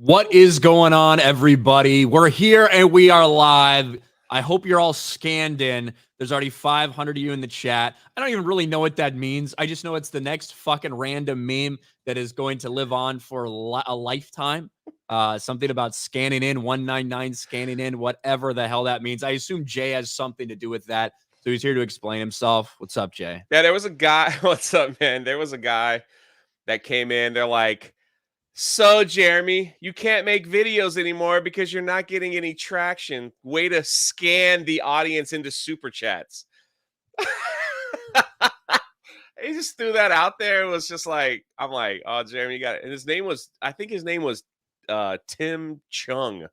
What is going on, everybody? We're here and we are live. I hope you're all scanned in. There's already 500 of you in the chat. I don't even really know what that means. I just know it's the next fucking random meme that is going to live on for a lifetime. Something about scanning in, 199 scanning in, whatever the hell that means. I assume Jay has something to do with that. So he's here to explain himself. What's up, Jay? Yeah, there was a guy. What's up, man? There was a guy that came in. They're like, so, Jeremy, you can't make videos anymore because you're not getting any traction. Way to scan the audience into super chats. He just threw that out there. It was just like, I'm like, oh, Jeremy, you got it. And his name was, I think his name was Tim Chung.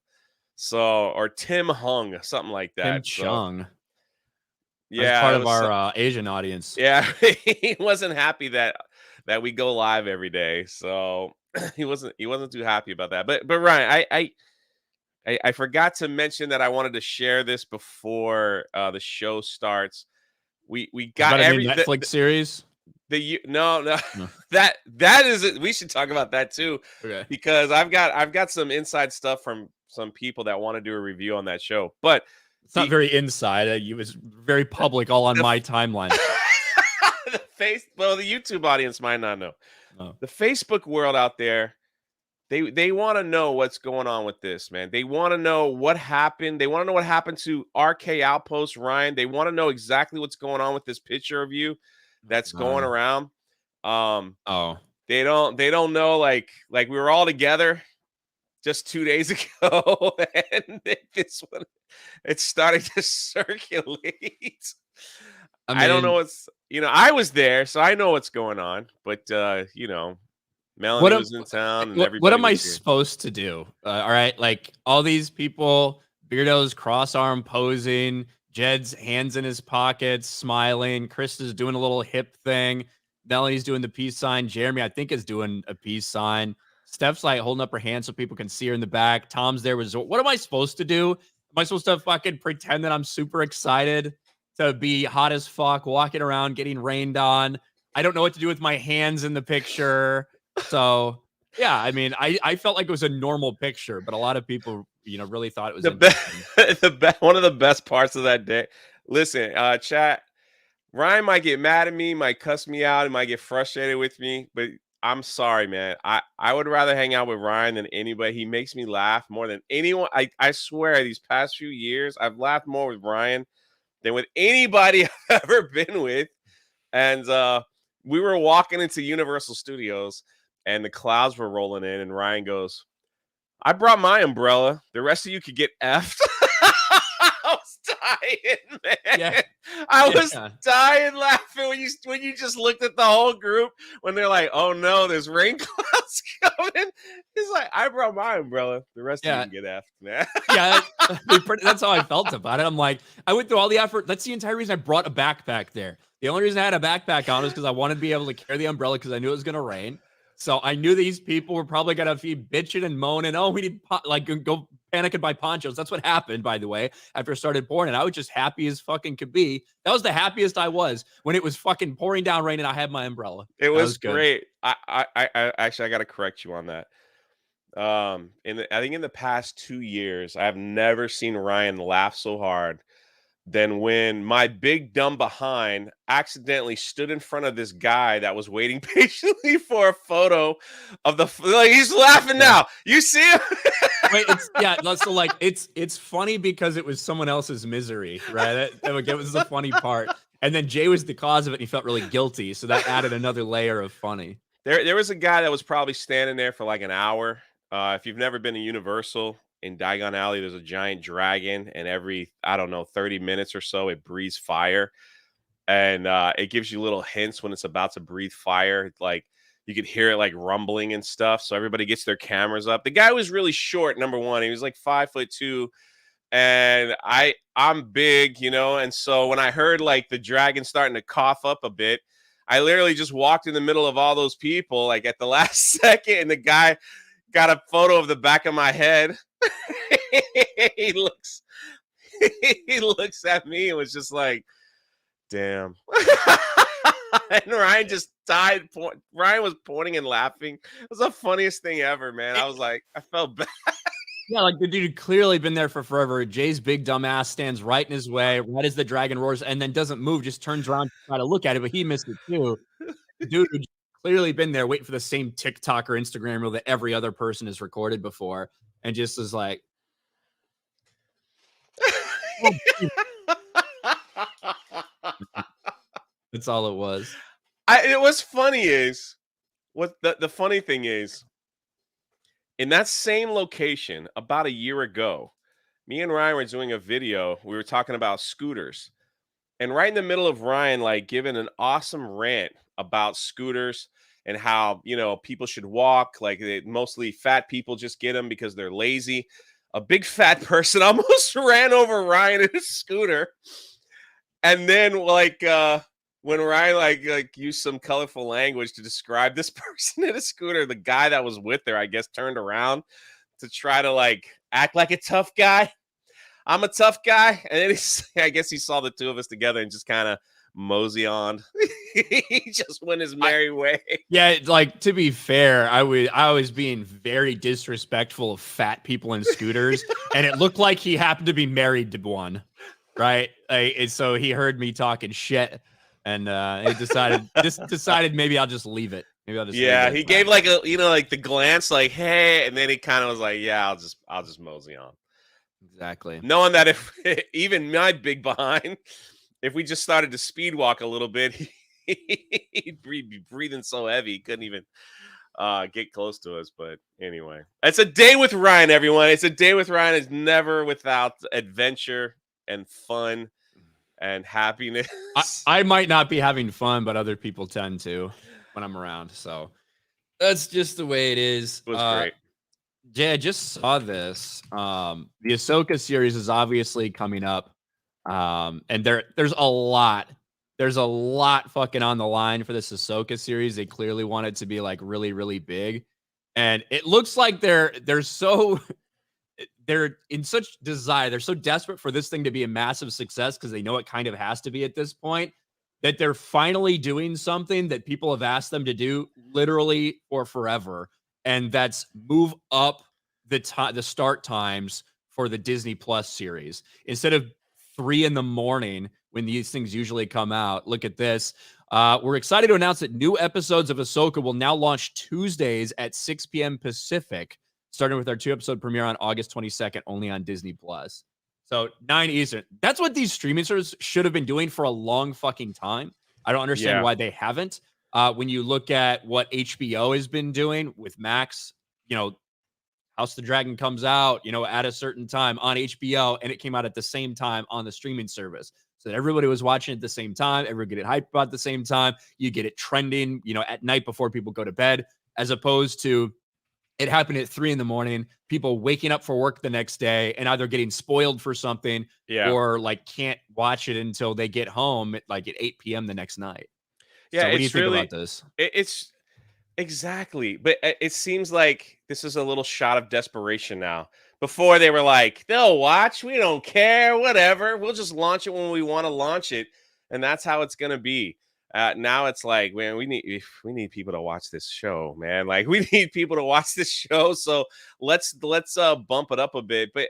So, or Tim Hung, something like that. Tim Chung. Yeah. That's part of our Asian audience. Yeah. He wasn't happy that we go live every day. So he wasn't too happy about that. But Ryan, I forgot to mention that I wanted to share this before the show starts. We got every Netflix series. No. that is it. We should talk about that too. Okay. Because I've got some inside stuff from some people that want to do a review on that show. But it's not very inside. It was very public, all on my timeline. Well, the YouTube audience might not know. Oh. The Facebook world out there, they want to know what's going on with this, man. They want to know what happened. They want to know what happened to RK Outpost, Ryan. They want to know exactly what's going on with this picture of you that's going around. They don't know like we were all together just 2 days ago, and this one it's starting to circulate. I don't know what's, I was there, so I know what's going on. But Melanie was in town, and everybody. What am I supposed to do? All right, like all these people, Beardo's cross-arm posing, Jed's hands in his pockets, smiling. Chris is doing a little hip thing. Melanie's doing the peace sign. Jeremy, I think, is doing a peace sign. Steph's like holding up her hand so people can see her in the back. Tom's there. What am I supposed to do? Am I supposed to fucking pretend that I'm super excited to be hot as fuck, walking around, getting rained on? I don't know what to do with my hands in the picture. So, yeah, I mean, I felt like it was a normal picture, but a lot of people, really thought it was one of the best parts of that day. Listen, chat, Ryan might get mad at me, might cuss me out, and might get frustrated with me, but I'm sorry, man. I would rather hang out with Ryan than anybody. He makes me laugh more than anyone. I swear, these past few years, I've laughed more with Ryan than with anybody I've ever been with. And we were walking into Universal Studios, and the clouds were rolling in, and Ryan goes, I brought my umbrella. The rest of you could get effed. I was dying, man. Yeah. I was dying laughing when you just looked at the whole group when they're like, oh no, there's rain clouds coming. He's like, I brought my umbrella. The rest of you can get effed, man. Yeah, that's how I felt about it. I'm like, I went through all the effort. That's the entire reason I brought a backpack there. The only reason I had a backpack on was because I wanted to be able to carry the umbrella because I knew it was going to rain. So I knew these people were probably going to be bitching and moaning. Oh, we need go panic and buy ponchos. That's what happened, by the way, after it started pouring. And I was just happy as fucking could be. That was the happiest I was when it was fucking pouring down rain and I had my umbrella. It was great. I actually, I got to correct you on that. I think in the past 2 years, I have never seen Ryan laugh so hard than when my big dumb behind accidentally stood in front of this guy that was waiting patiently for a photo of he's laughing now. You see him? Wait, so like it's funny because it was someone else's misery, right? That was the funny part. And then Jay was the cause of it and he felt really guilty. So that added another layer of funny. There was a guy that was probably standing there for like an hour. If you've never been to Universal, in Diagon Alley, there's a giant dragon, and every, 30 minutes or so, it breathes fire. And it gives you little hints when it's about to breathe fire. Like, you could hear it, like, rumbling and stuff. So everybody gets their cameras up. The guy was really short, number one. He was, like, 5'2". And I'm big, and so when I heard, like, the dragon starting to cough up a bit, I literally just walked in the middle of all those people, like, at the last second, and the guy got a photo of the back of my head. he looks at me and was just like, damn. And Ryan just died. Ryan was pointing and laughing. It was the funniest thing ever, man. I was like, I felt bad. Yeah, like the dude had clearly been there for forever. Jay's big dumb ass stands right in his way, right as the dragon roars, and then doesn't move, just turns around to try to look at it, but he missed it too. The dude who'd clearly been there waiting for the same TikTok or Instagram reel that every other person has recorded before, and just is like, oh, that's all it was. It was funny is what the funny thing is in that same location about a year ago, me and Ryan were doing a video. We were talking about scooters. And right in the middle of Ryan, like giving an awesome rant about scooters and how, people should walk, like mostly fat people just get them because they're lazy. A big fat person almost ran over Ryan in a scooter. And then when Ryan like used some colorful language to describe this person in a scooter, the guy that was with her, I guess, turned around to try to like act like a tough guy. I'm a tough guy. And then I guess he saw the two of us together and just kind of mosey on. He just went his merry way. Yeah, like to be fair, I was being very disrespectful of fat people in scooters, and it looked like he happened to be married to one, right? And so he heard me talking shit, and he decided maybe I'll just leave it. Maybe I'll just leave it. He gave like a like the glance, like hey, and then he kind of was like, yeah, I'll just mosey on. Exactly. Knowing that if even my big behind, if we just started to speed walk a little bit, he'd be breathing so heavy he couldn't even get close to us. But anyway, it's a day with Ryan, everyone. It's a day with Ryan. It's never without adventure and fun and happiness. I might not be having fun, but other people tend to when I'm around. So that's just the way it is. It was great. Yeah, I just saw this. The Ahsoka series is obviously coming up. And there's a lot fucking on the line for this Ahsoka series. They clearly want it to be like really, really big. And it looks like they're in such desire. They're so desperate for this thing to be a massive success because they know it kind of has to be at this point, that they're finally doing something that people have asked them to do literally or forever. And that's move up the start times for the Disney Plus series. Instead of 3 a.m. when these things usually come out. Look at this. We're excited to announce that new episodes of Ahsoka will now launch Tuesdays at 6 p.m. Pacific, starting with our 2-episode premiere on August 22nd, only on Disney Plus. So 9 Eastern. That's what these streaming services should have been doing for a long fucking time. I don't understand why they haven't. When you look at what HBO has been doing with Max, House of the Dragon comes out, at a certain time on HBO, and it came out at the same time on the streaming service. So that everybody was watching at the same time. Everybody get it hyped about the same time. You get it trending, at night before people go to bed, as opposed to it happening at 3 a.m, people waking up for work the next day and either getting spoiled for something or like can't watch it until they get home at 8 p.m. the next night. Yeah, so what do you think about this? It's exactly. But it seems like this is a little shot of desperation now. Before they were like, they'll watch. We don't care. Whatever. We'll just launch it when we want to launch it. And that's how it's going to be. Now it's like, man, we need people to watch this show, man. Like we need people to watch this show. So let's bump it up a bit. But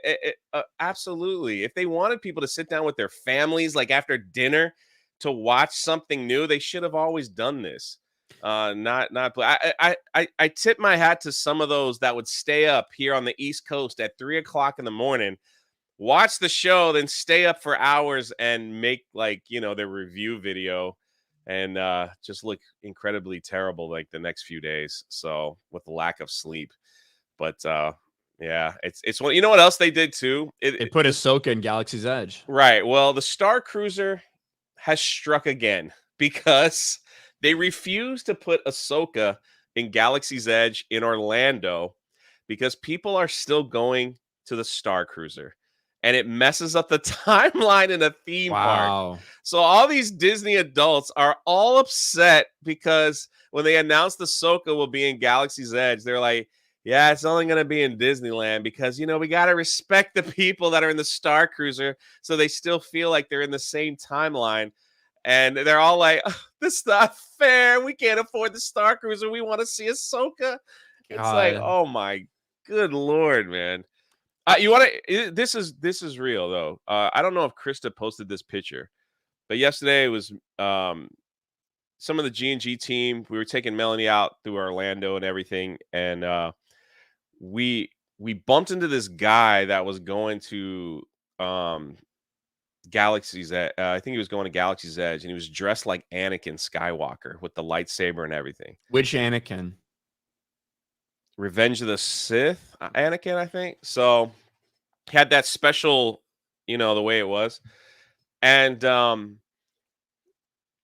absolutely, if they wanted people to sit down with their families, like after dinner, to watch something new, they should have always done this. I tip my hat to some of those that would stay up here on the East Coast at 3 o'clock in the morning, watch the show, then stay up for hours and make their review video and just look incredibly terrible like the next few days. So with the lack of sleep, but yeah, it's one. You know what else they did too? They put Ahsoka in Galaxy's Edge. Right. Well, the Star Cruiser has struck again because they refuse to put Ahsoka in Galaxy's Edge in Orlando because people are still going to the Star Cruiser. And it messes up the timeline in a theme park. So all these Disney adults are all upset because when they announced Ahsoka will be in Galaxy's Edge, they're like, yeah, it's only going to be in Disneyland because, we got to respect the people that are in the Star Cruiser so they still feel like they're in the same timeline. And they're all like, "Oh, this is not fair. We can't afford the Star Cruiser. We want to see Ahsoka." It's like, God. oh my good Lord, man. You want to? This is real though. I don't know if Krista posted this picture, but yesterday it was some of the G&G team. We were taking Melanie out through Orlando and everything, and we bumped into this guy that was going to Galaxy's Edge. I think he was going to Galaxy's Edge, and he was dressed like Anakin Skywalker with the lightsaber and everything. Which Anakin? Revenge of the Sith, Anakin, I think. So had that special, the way it was, and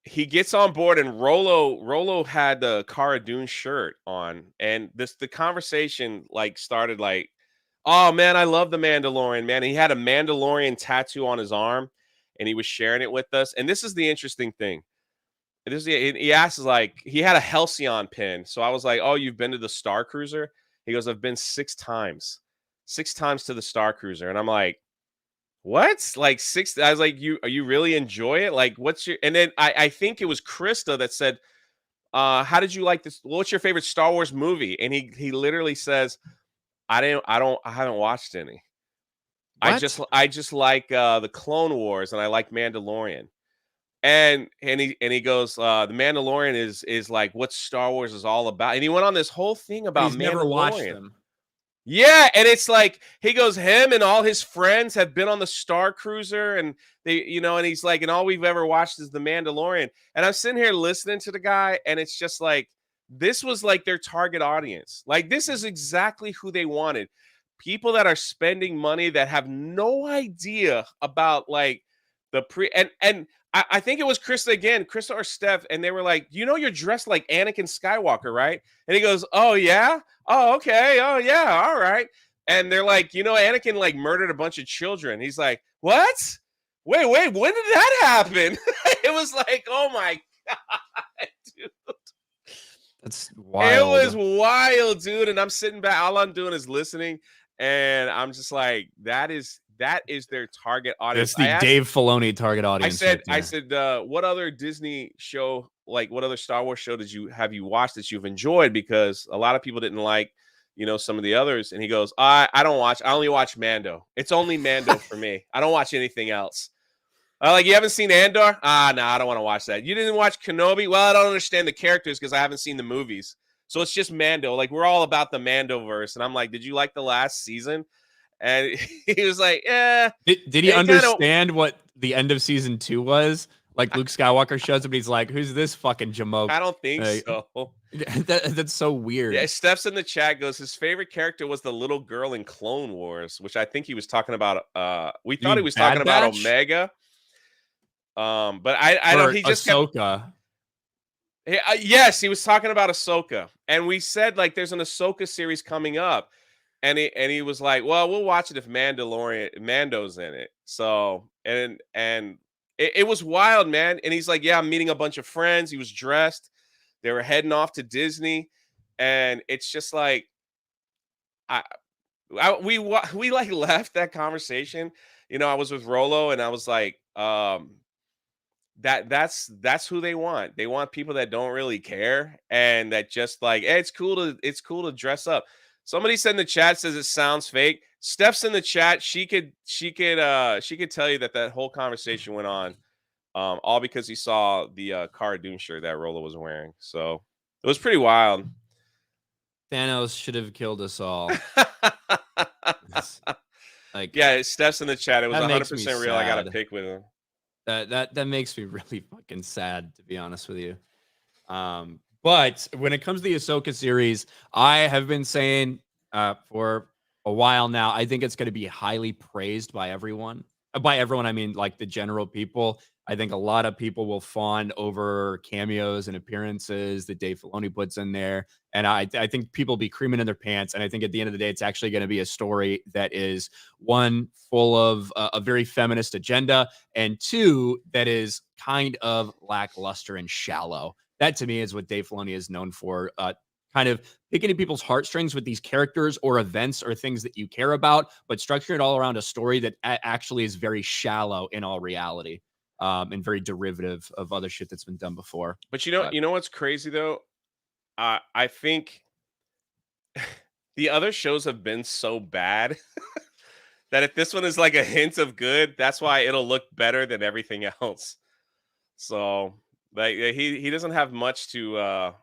he gets on board, and Rolo had the Cara Dune shirt on, and the conversation like started like, "Oh man, I love the Mandalorian, man." And he had a Mandalorian tattoo on his arm, and he was sharing it with us. And this is the interesting thing. He asked like he had a Halcyon pin, so I was like, "Oh, you've been to the Star Cruiser?" He goes, "I've been 6 times to the Star Cruiser," and I'm like, "What? Like 6?" I was like, "You really enjoy it? Like, what's your?" And then I think it was Krista that said, "How did you like this? What's your favorite Star Wars movie?" And he literally says, I haven't watched any. What? I just like the Clone Wars, and I like Mandalorian." And he goes, "The Mandalorian is like what Star Wars is all about." And he went on this whole thing But about he's never watched Mandalorian. them. Yeah, and it's like he goes, him and all his friends have been on the Star Cruiser, and and he's like, and all we've ever watched is the Mandalorian. And I'm sitting here listening to the guy, and it's just like this was like their target audience. Like this is exactly who they wanted. People that are spending money that have no idea about like the pre and I think it was Krista or Steph, and they were like, you're dressed like Anakin Skywalker, right? And he goes, "Oh yeah? Oh, okay. Oh yeah, all right." And they're like, Anakin like murdered a bunch of children. He's like, "What? Wait, when did that happen?" It was like, oh my God, dude. That's It wild. was wild, dude. And I'm sitting back, all I'm doing is listening, and I'm just like, that is their target audience. That's the Dave Filoni target audience. I said, what other Disney show, like what other Star Wars show have you watched that you've enjoyed? Because a lot of people didn't like, some of the others. And he goes, I only watch Mando. It's only Mando for me. I don't watch anything else. Like, you haven't seen Andor? No, I don't want to watch that. You didn't watch Kenobi? Well, I don't understand the characters because I haven't seen the movies. So it's just Mando. Like, we're all about the Mandoverse. And I'm like, did you like the last season? And he was like, "Yeah." Did he understand what the end of season 2 was? Like Luke Skywalker shows up and he's like, "Who's this fucking jamoke?" I don't think so. That's so weird. Yeah, Steph's in the chat goes, his favorite character was the little girl in Clone Wars, which I think he was talking about. We thought he was talking about Omega. But I don't. He just Ahsoka. Yes, he was talking about Ahsoka, and we said like there's an Ahsoka series coming up. And he was like, "Well, we'll watch it if Mando's in it." So and it was wild, man. And he's like, "Yeah, I'm meeting a bunch of friends." He was dressed. They were heading off to Disney, and it's just like, we like left that conversation. I was with Rolo, and I was like, that's who they want. They want people that don't really care and that just like, hey, it's cool to dress up. Somebody said in the chat says it sounds fake. Steph's in the chat. She could tell you that whole conversation went on, all because he saw the Cara Dune shirt that Rolo was wearing. So it was pretty wild. Thanos should have killed us all. Like, yeah, Steph's in the chat. It was 100% real. I got to pick with him. That makes me really fucking sad, to be honest with you. But when it comes to the Ahsoka series, I have been saying for a while now, I think it's going to be highly praised by everyone. By everyone, I mean like the general people. I think a lot of people will fawn over cameos and appearances that Dave Filoni puts in there. And I think people will be creaming in their pants. And I think at the end of the day, it's actually going to be a story that is, one, full of a very feminist agenda, and two, that is kind of lackluster and shallow. That to me is what Dave Filoni is known for. Kind of picking at people's heartstrings with these characters or events or things that you care about, but structuring it all around a story that actually is very shallow in all reality. and very derivative of other shit that's been done before. But But you know what's crazy though? I think the other shows have been so bad that if this one is like a hint of good, that's why it'll look better than everything else. So like he doesn't have much to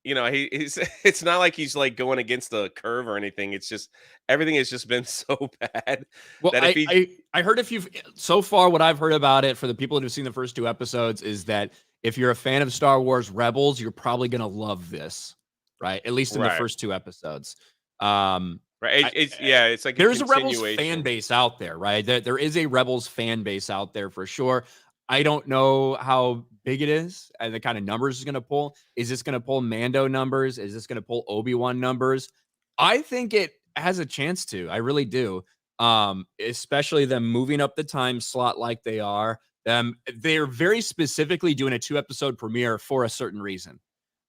he's it's not like he's like going against the curve or anything. It's just everything has just been so bad well, that if he I heard, if you've so far what I've heard about it for the people that have seen the first 2 episodes is that if you're a fan of Star Wars Rebels, you're probably gonna love this, right? At least in the right. first 2 episodes. Um, Right. It's like a there's a Rebels fan continuation. base out there, right? There is a Rebels fan base out there for sure. I don't know how big it is and the kind of numbers it's going to pull. Is this going to pull Mando numbers? Is this going to pull Obi-Wan numbers? I think it has a chance to. I really do. Especially them moving up the time slot like they are. They're very specifically doing a 2-episode premiere for a certain reason.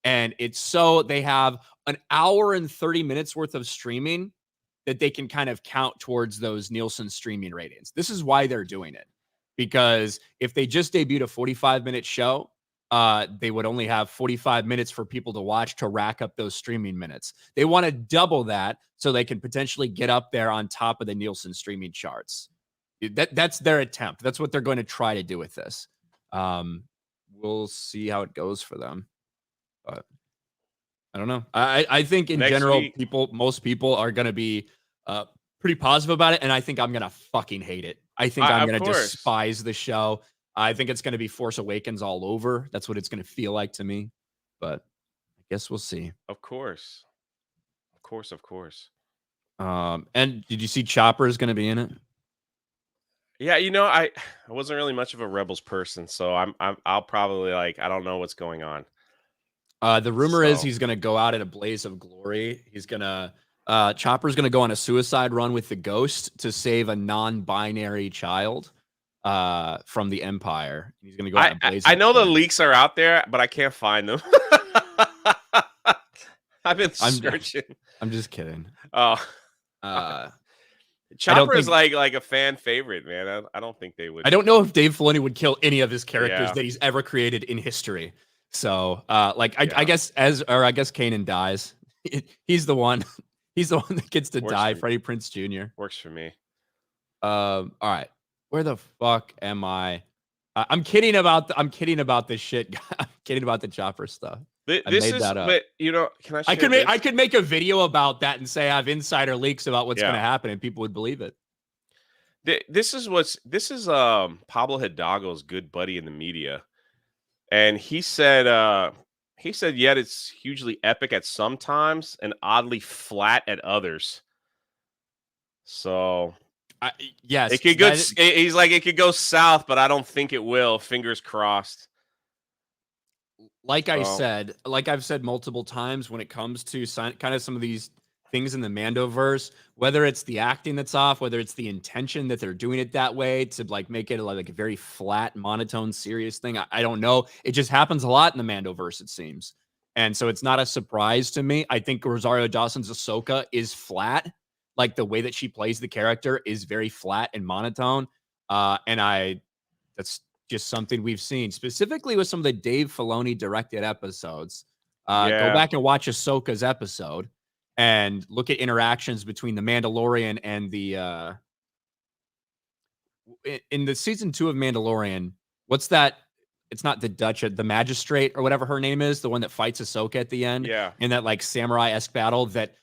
And it's so they have an hour and 30 minutes worth of streaming that they can kind of count towards those Nielsen streaming ratings. This is why they're doing it. Because if they just debuted a 45-minute show, they would only have 45 minutes for people to watch to rack up those streaming minutes. They want to double that so they can potentially get up there on top of the Nielsen streaming charts. That's their attempt. That's what they're going to try to do with this. We'll see how it goes for them. But I don't know. I think in general, most people are going to be pretty positive about it, and I think I'm going to fucking hate it. I think I'm going to despise the show. I think it's going to be Force Awakens all over. That's what it's going to feel like to me. But I guess we'll see. Of course. Of course. And did you see Chopper is going to be in it? Yeah, I wasn't really much of a Rebels person, so I'll probably I don't know what's going on. The rumor is he's going to go out in a blaze of glory. He's going to Chopper's going to go on a suicide run with the Ghost to save a non-binary child from the Empire. He's going to go out in a blaze. I know the leaks are out there, but I can't find them. I've been searching. I'm just kidding. Oh, Chopper is like a fan favorite, man. I don't think they would. I don't know if Dave Filoni would kill any of his characters that he's ever created in history. So, I guess Kanan dies. He's the one. He's the one that gets to die. Freddie Prinze Jr. Works for me. All right. Where the fuck am I? I'm kidding about this shit. I'm kidding about the Chopper stuff. But can I? I could make a video about that and say I have insider leaks about what's going to happen, and people would believe it. This is Pablo Hidalgo's good buddy in the media, and he said yet it's hugely epic at some times and oddly flat at others. So yes, it could go. He's like, it could go south, but I don't think it will. Fingers crossed. Like I've said multiple times, when it comes to kind of some of these things in the Mandoverse, whether it's the acting that's off, whether it's the intention that they're doing it that way to make it like a very flat, monotone, serious thing, I don't know. It just happens a lot in the Mandoverse, it seems. And so it's not a surprise to me. I think Rosario Dawson's Ahsoka is flat. Like the way that she plays the character is very flat and monotone. That's just something we've seen specifically with some of the Dave Filoni directed episodes. Go back and watch Ahsoka's episode and look at interactions between the Mandalorian and the in the season 2 of Mandalorian. What's that? It's not the the magistrate or whatever her name is, the one that fights Ahsoka at the end. Yeah. In that samurai-esque battle that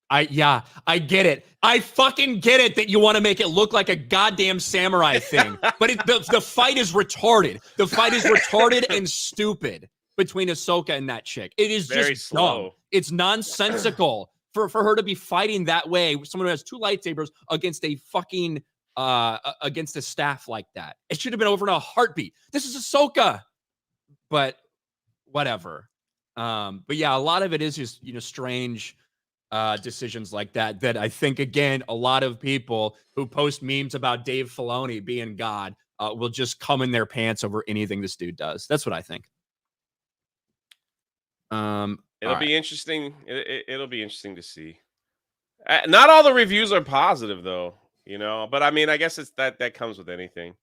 I get it. I fucking get it that you want to make it look like a goddamn samurai thing. But the fight is retarded. The fight is retarded and stupid between Ahsoka and that chick. It is very just slow. Dumb. It's nonsensical for her to be fighting that way. Someone who has 2 lightsabers against a fucking against a staff like that. It should have been over in a heartbeat. This is Ahsoka. But whatever. But yeah, a lot of it is just strange decisions like that I think, again, a lot of people who post memes about Dave Filoni being God will just come in their pants over anything this dude does. That's what I think. It'll be interesting. It'll be interesting to see. Not all the reviews are positive though, but I mean, I guess it's that comes with anything.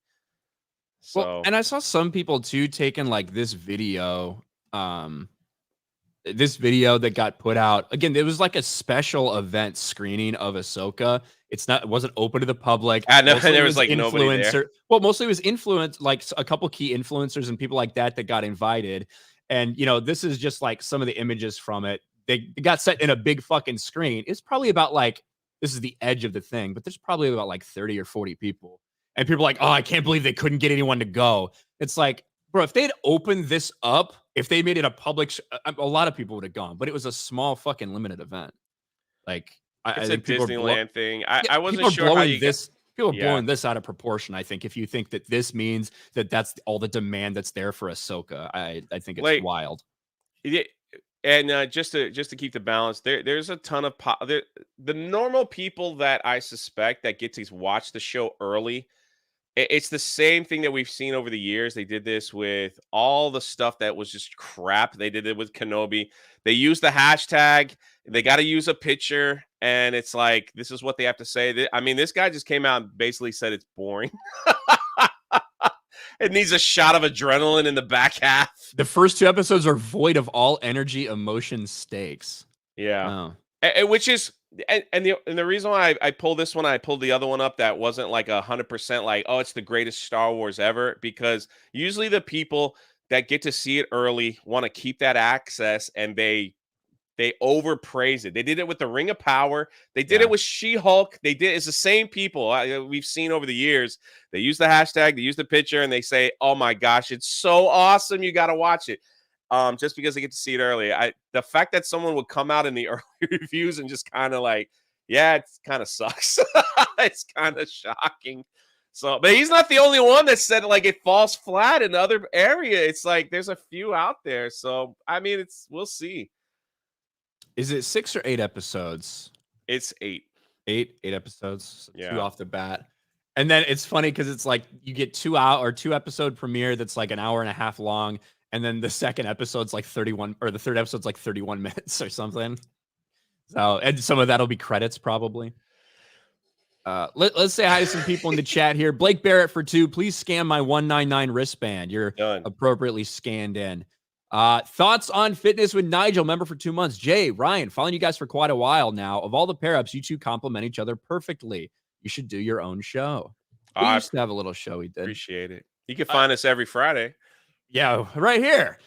Well, So and I saw some people too taking like this video that got put out. Again, it was like a special event screening of Ahsoka. It wasn't open to the public. I know Mostly it there was was like nobody there. mostly it was influence, like a couple key influencers and people like that got invited. And this is just like some of the images from it. They got set in a big fucking screen. It's probably about like, this is the edge of the thing, but there's probably about like 30 or 40 people. And people are like, oh, I can't believe they couldn't get anyone to go. It's like, bro, if they'd opened this up, if they made it a public, a lot of people would have gone, but it was a small fucking limited event. Like, I It's a think Disneyland thing. yeah, I people wasn't are sure how blowing you got. this. People are Yeah. blowing this out of proportion. I think if you think that this means that that's all the demand that's there for Ahsoka, I think it's Like, wild. yeah, and just to keep the balance, there's a ton of the normal people that I suspect that get to watch the show early. It's the same thing that we've seen over the years. They did this with all the stuff that was just crap. They did it with Kenobi. They used the hashtag. They got to use a picture, and it's like this is what they have to say. I mean, this guy just came out and basically said it's boring. It needs a shot of adrenaline in the back half. The first 2 episodes are void of all energy, emotion, stakes. Yeah. Oh. Which is the reason why I pulled this one, I pulled the other one up that wasn't like 100% like, oh, it's the greatest Star Wars ever, because usually the people that get to see it early want to keep that access, and they overpraise it. They did it with the Ring of Power. They did it with She-Hulk. It's the same people we've seen over the years. They use the hashtag, they use the picture, and they say, "Oh my gosh, it's so awesome! You got to watch it." Just because they get to see it early. The fact that someone would come out in the early reviews and just kind of like, yeah, it kind of sucks. It's kind of shocking. So, but he's not the only one that said like it falls flat in other area. It's like there's a few out there. So, I mean, we'll see. Is it 6 or 8 episodes? It's 8. 8 episodes. So 2 Yeah. off the bat. And then it's funny because it's like you get 2 episode premiere that's like an hour and a half long, and then the second episode's like 31, or the third episode's like 31 minutes or something. So, and some of that'll be credits probably. Let's say hi to some people in the chat here. Blake Barrett for 2. Please scan my 199 wristband. You're Done. appropriately scanned in. Thoughts on fitness with Nigel, member for 2 months. Jay, Ryan, following you guys for quite a while now. Of all the pair-ups, you two complement each other perfectly. You should do your own show. We used to have a little show we did. Appreciate it. You can find us every Friday. Yeah, right here.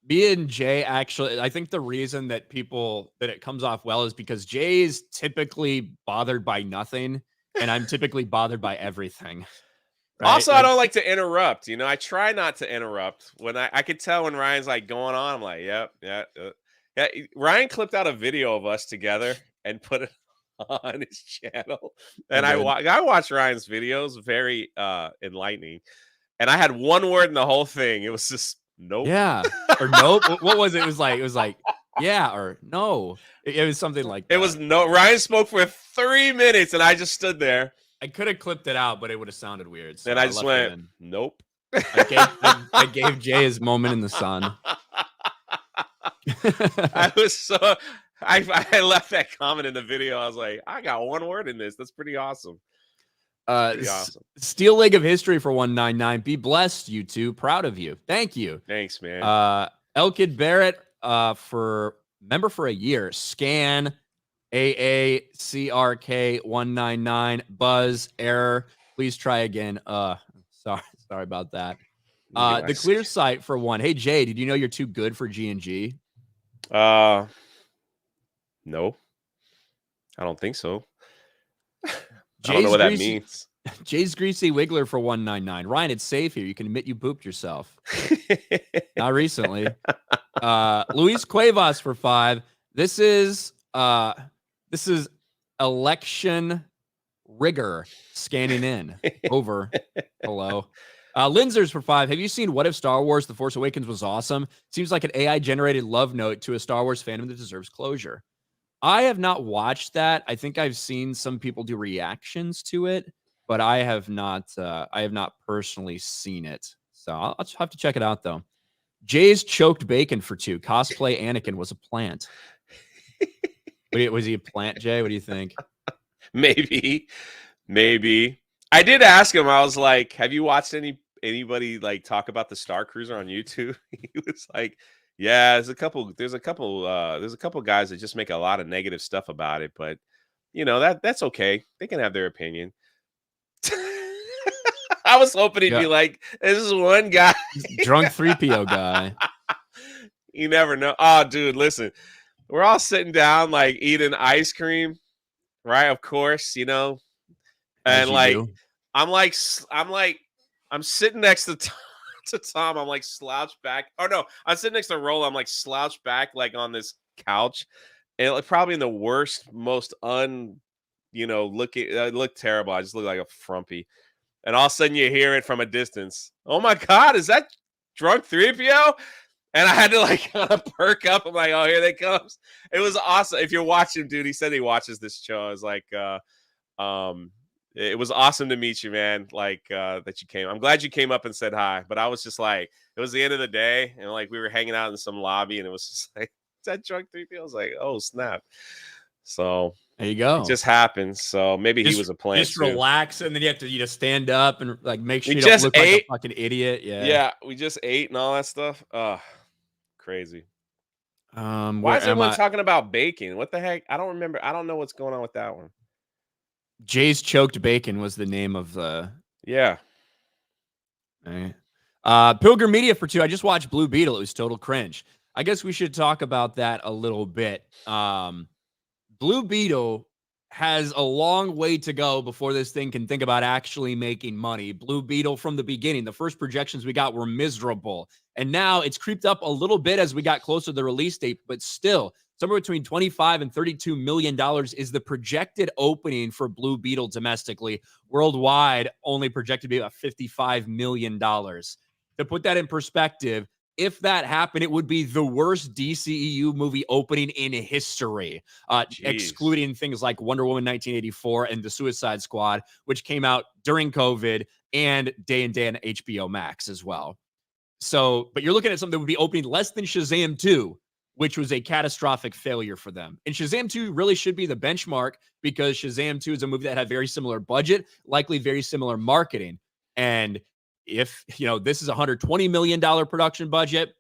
Me and Jay, actually, I think the reason that it comes off well is because Jay is typically bothered by nothing, and I'm typically bothered by everything. Right? Also, I don't like to interrupt. I try not to interrupt. When I could tell when Ryan's like going on, I'm like, yep, yeah. Ryan clipped out a video of us together and put it on his channel, and I watched Ryan's videos, very enlightening. And I had one word in the whole thing. It was just nope. Yeah, or nope. What was it? It was like yeah or no. It was something like that. It was no. Ryan spoke for 3 minutes, and I just stood there. I could have clipped it out, but it would have sounded weird. So and I just went, nope. I gave Jay his moment in the sun. I was so I left that comment in the video. I was like, I got one word in this. That's pretty awesome. Awesome. Steel Leg of History for 199. Be blessed, you two. Proud of you. Thank you. Thanks, man. Elkid Barrett for member for a year. Scan AACRK 199. Buzz error. Please try again. Sorry about that. The Clear Site for 1. Hey Jay, did you know you're too good for G&G? No, I don't think so. I don't know what that means. Jay's Greasy Wiggler for 199. Ryan, it's safe here. You can admit you pooped yourself. Not recently. Luis Cuevas for 5. This is election rigor scanning in. Over. Hello. Linzers for 5. Have you seen What If Star Wars The Force Awakens was awesome? Seems like an AI-generated love note to a Star Wars fandom that deserves closure. I have not watched that. I think I've seen some people do reactions to it, but I have not personally seen it. So I'll have to check it out though. Jay's choked bacon for 2. Cosplay Anakin was a plant. Was he a plant, Jay? What do you think? Maybe. I did ask him. I was like, "Have you watched any anybody like talk about the Star Cruiser on YouTube, he was like, "Yeah, there's a couple guys that just make a lot of negative stuff about it, but that's okay. They can have their opinion." I was hoping he'd be Yeah, like, "This is one guy." drunk 3PO guy. You never know. Oh, dude, listen, we're all sitting down like eating ice cream, right? Of course, As and you like do. I'm sitting next to to Tom. I'm like slouched back. Oh no, I'm sitting next to Roll. I'm like slouched back like on this couch, and like, probably in the worst, most looking. I look terrible. I just look like a frumpy. And all of a sudden you hear it from a distance. Oh my God, is that drunk 3PO? And I had to like kind of perk up. I'm like, oh, here they comes. It was awesome. If you're watching, dude, he said he watches this show. I was like, it was awesome to meet you, man. Like that you came. I'm glad you came up and said hi. But I was just like, it was the end of the day, and like we were hanging out in some lobby, and it was just like, is that drunk 3PO? I was like, oh snap. So There you it go. just happens. So maybe he Just was a plant just too. relax, and then you have to stand up and like make We sure you don't just look like a ate. fucking idiot. Yeah. Yeah, we just ate and all that stuff. Crazy. Why Where is am everyone I? talking about bacon? What the heck? I don't remember. I don't know what's going on with that one. Jay's Choked Bacon was the name of the. Yeah. eh. Pilgrim Media for 2. I just watched Blue Beetle. It was total cringe. I guess we should talk about that a little bit. Blue Beetle has a long way to go before this thing can think about actually making money. Blue Beetle from the beginning, the first projections we got were miserable. And now it's creeped up a little bit as we got closer to the release date, but still, somewhere between $25 and $32 million is the projected opening for Blue Beetle domestically. Worldwide, only projected to be about $55 million. To put that in perspective, if that happened, it would be the worst DCEU movie opening in history, Jeez. excluding things like Wonder Woman 1984 and The Suicide Squad, which came out during COVID and day and day on HBO Max as well. So, but you're looking at something that would be opening less than Shazam 2, which was a catastrophic failure for them. And Shazam 2 really should be the benchmark because Shazam 2 is a movie that had very similar budget, likely very similar marketing. And if, this is a $120 million production budget,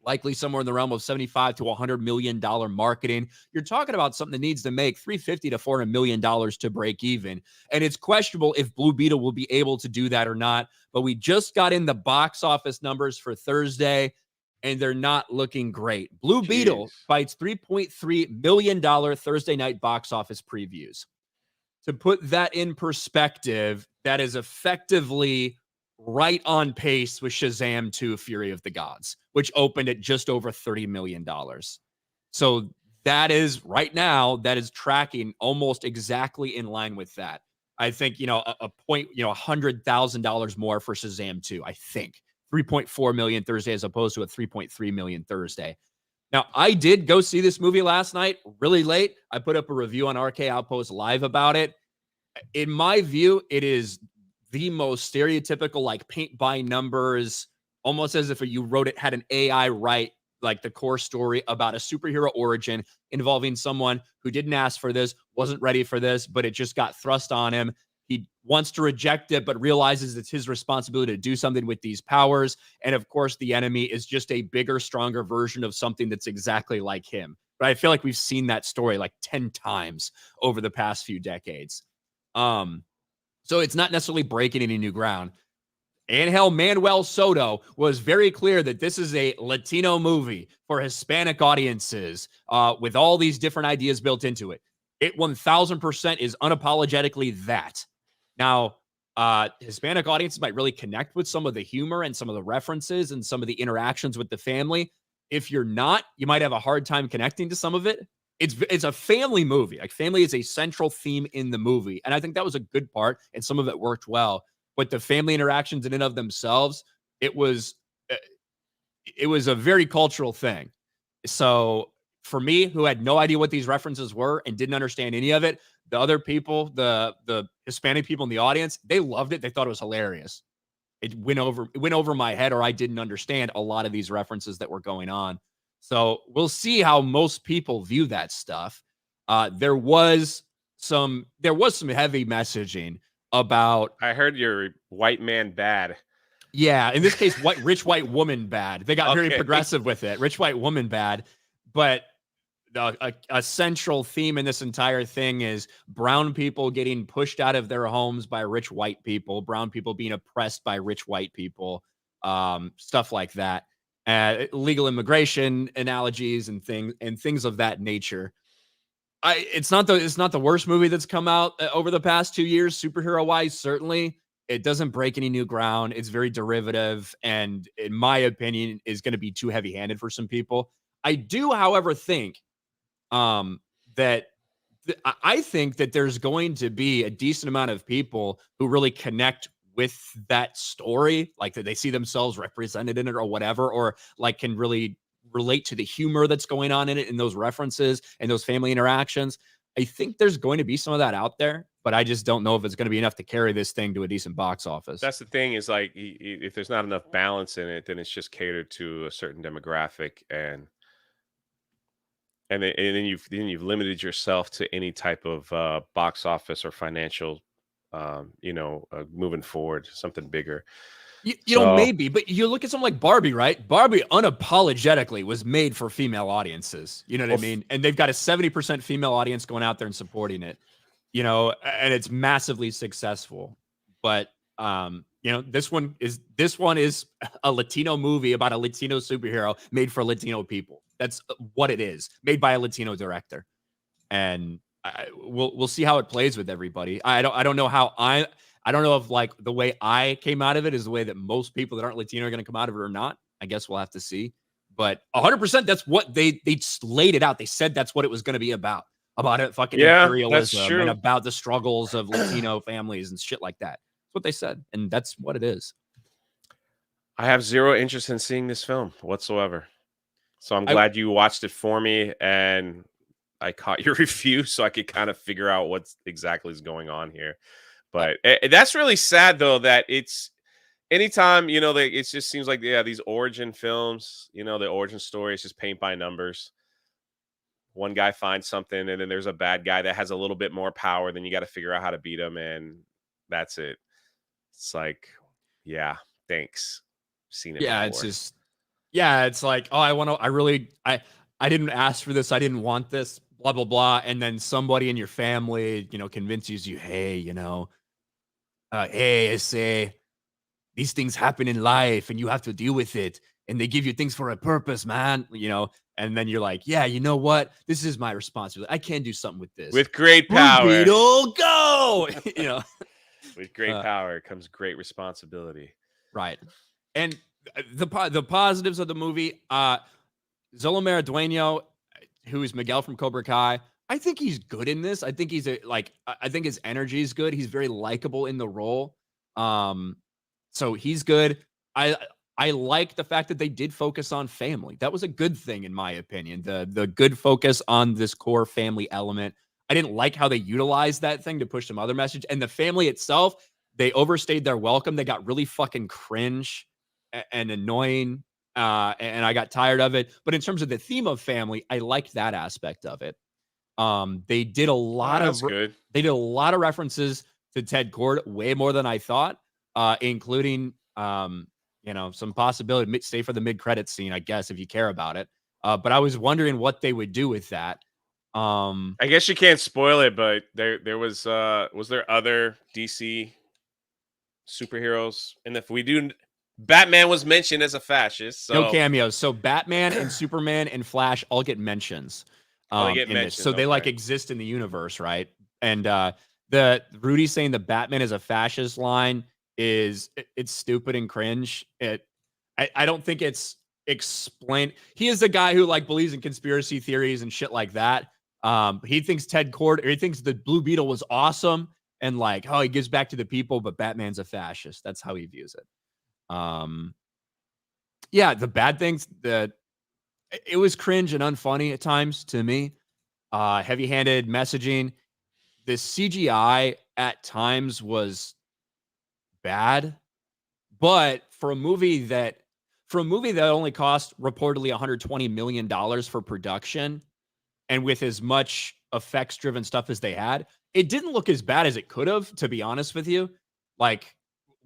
likely somewhere in the realm of $75 to $100 million marketing. You're talking about something that needs to make $350 to $400 million to break even. And it's questionable if Blue Beetle will be able to do that or not. But we just got in the box office numbers for Thursday, and they're not looking great. Blue Beetle Jeez. bites $3.3 million Thursday night box office previews. To put that in perspective, that is effectively right on pace with Shazam 2 Fury of the Gods, which opened at just over $30 million. So that is right now, that is tracking almost exactly in line with that. I think, a point, $100,000 more for Shazam 2, I think. 3.4 million Thursday as opposed to a 3.3 million Thursday. Now, I did go see this movie last night really late. I put up a review on RK Outpost Live about it. In my view, it is the most stereotypical, like paint by numbers, almost as if you wrote it, had an AI write like the core story about a superhero origin involving someone who didn't ask for this, wasn't ready for this, but it just got thrust on him. He wants to reject it, but realizes it's his responsibility to do something with these powers. And of course, the enemy is just a bigger, stronger version of something that's exactly like him. But I feel like we've seen that story like 10 times over the past few decades. So it's not necessarily breaking any new ground. Angel Manuel Soto was very clear that this is a Latino movie for Hispanic audiences with all these different ideas built into it. It 1000% is unapologetically that. Now, Hispanic audiences might really connect with some of the humor and some of the references and some of the interactions with the family. If you're not, you might have a hard time connecting to some of it. It's a family movie. Like family is a central theme in the movie. And I think that was a good part. And some of it worked well. But the family interactions in and of themselves, it was a very cultural thing. So for me, who had no idea what these references were and didn't understand any of it, the other people, the Hispanic people in the audience, they loved it. They thought it was hilarious. It went over my head, or I didn't understand a lot of these references that were going on. So we'll see how most people view that stuff. There was some heavy messaging about. I heard you're white man bad. Yeah, in this case, rich white woman bad. They got very Okay. progressive with it. Rich white woman bad, but a central theme in this entire thing is brown people getting pushed out of their homes by rich white people, brown people being oppressed by rich white people, stuff like that. Legal immigration analogies and things of that nature. It's not the worst movie that's come out over the past 2 years, superhero wise. Certainly, it doesn't break any new ground. It's very derivative, and in my opinion, is going to be too heavy handed for some people. I do, however, think that I think that there's going to be a decent amount of people who really connect with that story, like that they see themselves represented in it or whatever, or like can really relate to the humor that's going on in it and those references and those family interactions. I think there's going to be some of that out there, but I just don't know if it's going to be enough to carry this thing to a decent box office. That's the thing is like if there's not enough balance in it, then it's just catered to a certain demographic, and then you've limited yourself to any type of box office or financial, moving forward, something bigger. So Maybe, but you look at something like Barbie, right? Barbie unapologetically was made for female audiences. You know what well, I mean? And they've got a 70% female audience going out there and supporting it, and it's massively successful. But this one is a Latino movie about a Latino superhero made for Latino people. That's what it is, made by a Latino director. And we'll see how it plays with everybody. I don't know how I don't know if like the way I came out of it is the way that most people that aren't Latino are going to come out of it or not. I guess we'll have to see. But 100%, that's what they laid it out. They said that's what it was going to be about it fucking yeah, that's imperialism and true. about the struggles of Latino families and shit like that. That's what they said, and that's what it is. I have zero interest in seeing this film whatsoever. So I'm I glad you watched it for me, and I caught your review so I could kind of figure out what exactly is going on here. But that's really sad, though, that it's anytime, it just seems like, yeah, these origin films, the origin story is just paint by numbers. One guy finds something, and then there's a bad guy that has a little bit more power. Then you got to figure out how to beat him, and that's it. It's like, yeah, thanks. Seen it yeah, before. it's like, oh, I didn't ask for this, I didn't want this, blah blah blah, and then somebody in your family, convinces you, hey, hey, I say these things happen in life and you have to deal with it. And they give you things for a purpose, man. And then you're like, yeah, you know what? This is my responsibility. I can do something with this. With great Blue power. Beetle, go! With great power comes great responsibility. Right. And the positives of the movie, Zolomar Dueño, who is Miguel from Cobra Kai, I think he's good in this. I think I think his energy is good. He's very likable in the role. So he's good. I like the fact that they did focus on family. That was a good thing, in my opinion. The good focus on this core family element. I didn't like how they utilized that thing to push some other message. And the family itself, they overstayed their welcome. They got really fucking cringe and annoying. And I got tired of it. But in terms of the theme of family, I liked that aspect of it. They did a lot of good. They did a lot of references to Ted Cord, way more than I thought, including some possibility stay for the mid-credit scene, I guess, if you care about it. But I was wondering what they would do with that. I guess you can't spoil it, but there was there other DC superheroes? And if we do, Batman was mentioned as a fascist. So no cameos. So Batman and Superman and Flash all get mentions. they get in mentioned. this. So they like exist in the universe, right? And the Rudy saying the Batman is a fascist line it's stupid and cringe. I don't think it's explained. He is a guy who like believes in conspiracy theories and shit like that. He thinks he thinks the Blue Beetle was awesome and like, oh, he gives back to the people, but Batman's a fascist. That's how he views it. Yeah, the bad things that it was cringe and unfunny at times to me. Heavy-handed messaging. The CGI at times was bad, but for a movie that only cost reportedly $120 million for production, and with as much effects-driven stuff as they had, it didn't look as bad as it could have, to be honest with you. Like,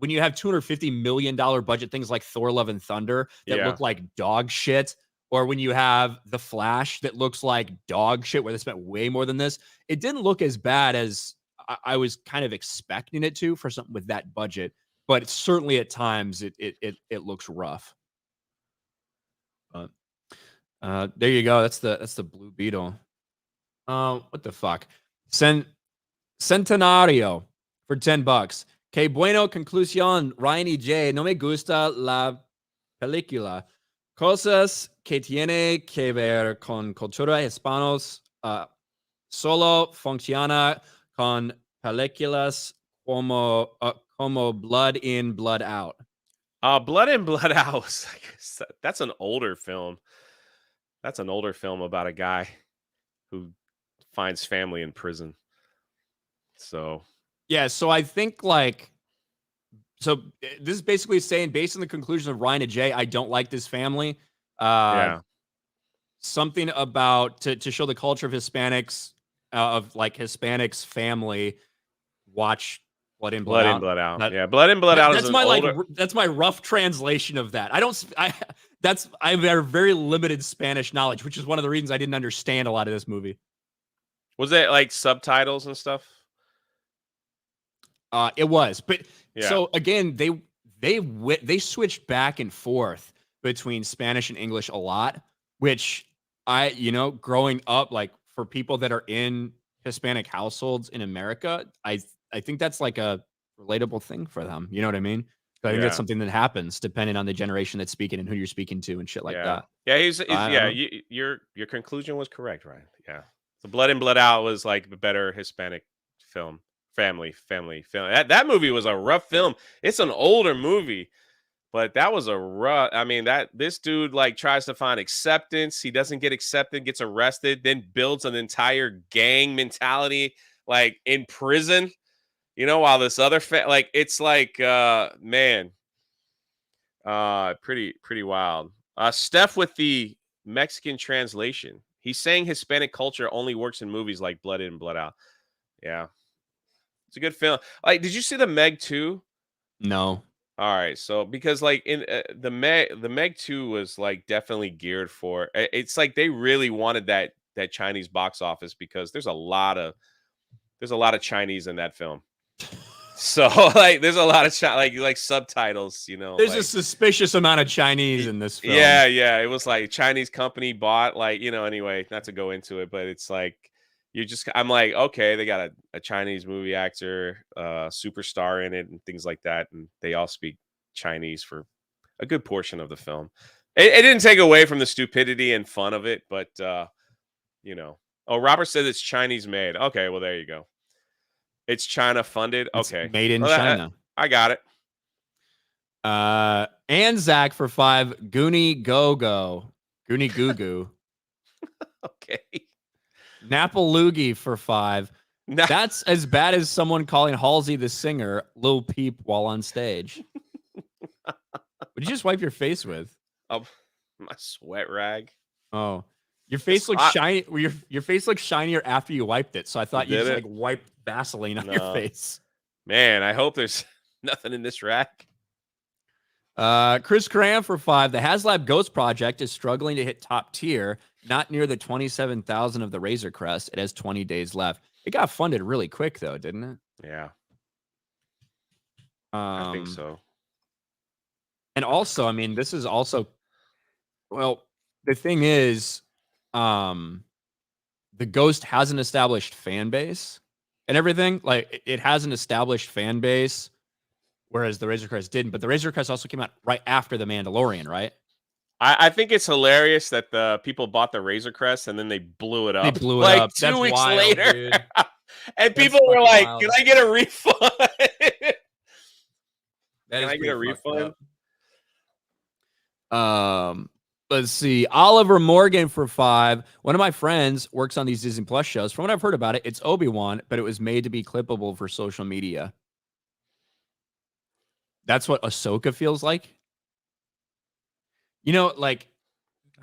when you have $250 million budget things like Thor: Love and Thunder that Yeah. look like dog shit, or when you have The Flash that looks like dog shit where they spent way more than this, it didn't look as bad as I was kind of expecting it to for something with that budget. But certainly at times it looks rough. But there you go. That's the Blue Beetle. What the fuck? Centenario for $10. Que bueno conclusión, Ryan y Jay. No me gusta la película. Cosas que tiene que ver con cultura hispanos solo funciona con películas como Blood In, Blood Out. Blood In, Blood Out. That's an older film. That's an older film about a guy who finds family in prison. So yeah, so I think like this is basically saying, based on the conclusion of Ryan and Jay, I don't like this family. yeah, Something about to show the culture of Hispanics, of like Hispanics family. Watch Blood In, Blood Out. Blood Out. That, yeah, Blood In, Blood Out. That's is my older... that's my rough translation of that. I have very limited Spanish knowledge, which is one of the reasons I didn't understand a lot of this movie. Was it like subtitles and stuff? It was, but yeah. So again, they switched back and forth between Spanish and English a lot, which growing up, like for people that are in Hispanic households in America, I think that's like a relatable thing for them. You know what I mean? So I think that's something that happens depending on the generation that's speaking and who you're speaking to and shit like that. Yeah, your conclusion was correct, Ryan. Yeah. So Blood In, Blood Out was like the better Hispanic film. Family film. That movie was a rough film. It's an older movie, but that was a rough. I mean, this dude like tries to find acceptance. He doesn't get accepted, gets arrested, then builds an entire gang mentality like in prison. While this other it's like man, pretty wild. Steph with the Mexican translation. He's saying Hispanic culture only works in movies like Blood In, Blood Out. Yeah. It's a good film. Like, did you see the Meg 2? No. All right, so because like in the Meg 2 was like definitely geared for. It's like they really wanted that Chinese box office because there's a lot of Chinese in that film. So like there's a lot of like subtitles. There's like, a suspicious amount of Chinese in this film. Yeah. It was like Chinese company bought anyway, not to go into it, but it's like. I'm like, okay, they got a Chinese movie actor, superstar in it and things like that. And they all speak Chinese for a good portion of the film. It didn't take away from the stupidity and fun of it, but, Oh, Robert said it's Chinese made. Okay, well, there you go. It's China funded. Okay. It's made in China. I got it. And Zach for $5. Goonie Go Go. Goonie Goo Goo. Okay. Napaloogie for $5. That's as bad as someone calling Halsey the singer Lil Peep while on stage. What did you just wipe your face with? My sweat rag. Oh, your face looks shiny. Your face looks shinier after you wiped it. So I thought you just like wiped Vaseline on your face. Man, I hope there's nothing in this rack. Chris Cram for $5. The HasLab Ghost Project is struggling to hit top tier, not near the 27,000 of the Razor Crest. It has 20 days left. It got funded really quick though, didn't it? Yeah. I think so. And also, I mean, this is also, well, the thing is, the Ghost has an established fan base and everything. Like it has an established fan base. Whereas the Razor Crest didn't, but the Razor Crest also came out right after the Mandalorian, right? I think it's hilarious that the people bought the Razor Crest and then they blew it up. They blew it up 2 weeks wild, later, dude. and people were like, wild. "Can I get a refund? Can I get a refund?" Let's see. Oliver Morgan for $5. One of my friends works on these Disney Plus shows. From what I've heard about it, it's Obi-Wan, but it was made to be clippable for social media. That's what Ahsoka feels like. Like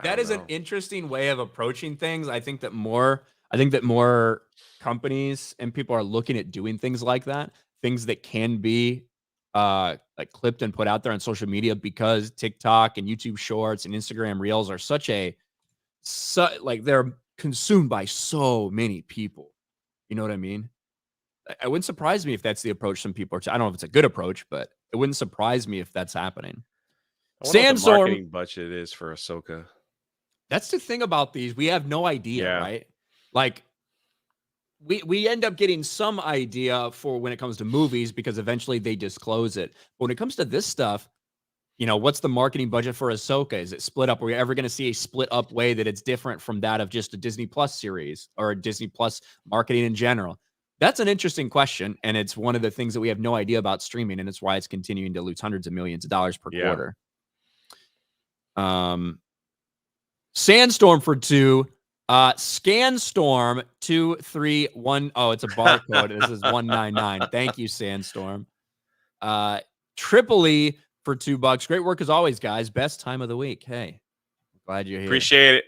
that is an interesting way of approaching things. I think that more companies and people are looking at doing things like that, things that can be like clipped and put out there on social media, because TikTok and YouTube Shorts and Instagram Reels are like they're consumed by so many people. You know what I mean? It wouldn't surprise me if that's the approach some people are. I don't know if it's a good approach, but it wouldn't surprise me if that's happening. I wonder what the Sandstorm. marketing budget is for Ahsoka. That's the thing about these. We have no idea, Yeah. right? Like we end up getting some idea for when it comes to movies, because eventually they disclose it. But when it comes to this stuff, what's the marketing budget for Ahsoka? Is it split up? Are we ever going to see a split up way that it's different from that of just a Disney Plus series or a Disney Plus marketing in general? That's an interesting question. And it's one of the things that we have no idea about streaming. And it's why it's continuing to lose hundreds of millions of dollars per quarter. Sandstorm for 2. Scanstorm 231. Oh, it's a barcode. This is 199. Thank you, Sandstorm. Tripoli for $2. Great work as always, guys. Best time of the week. Hey, glad you're here. Appreciate it.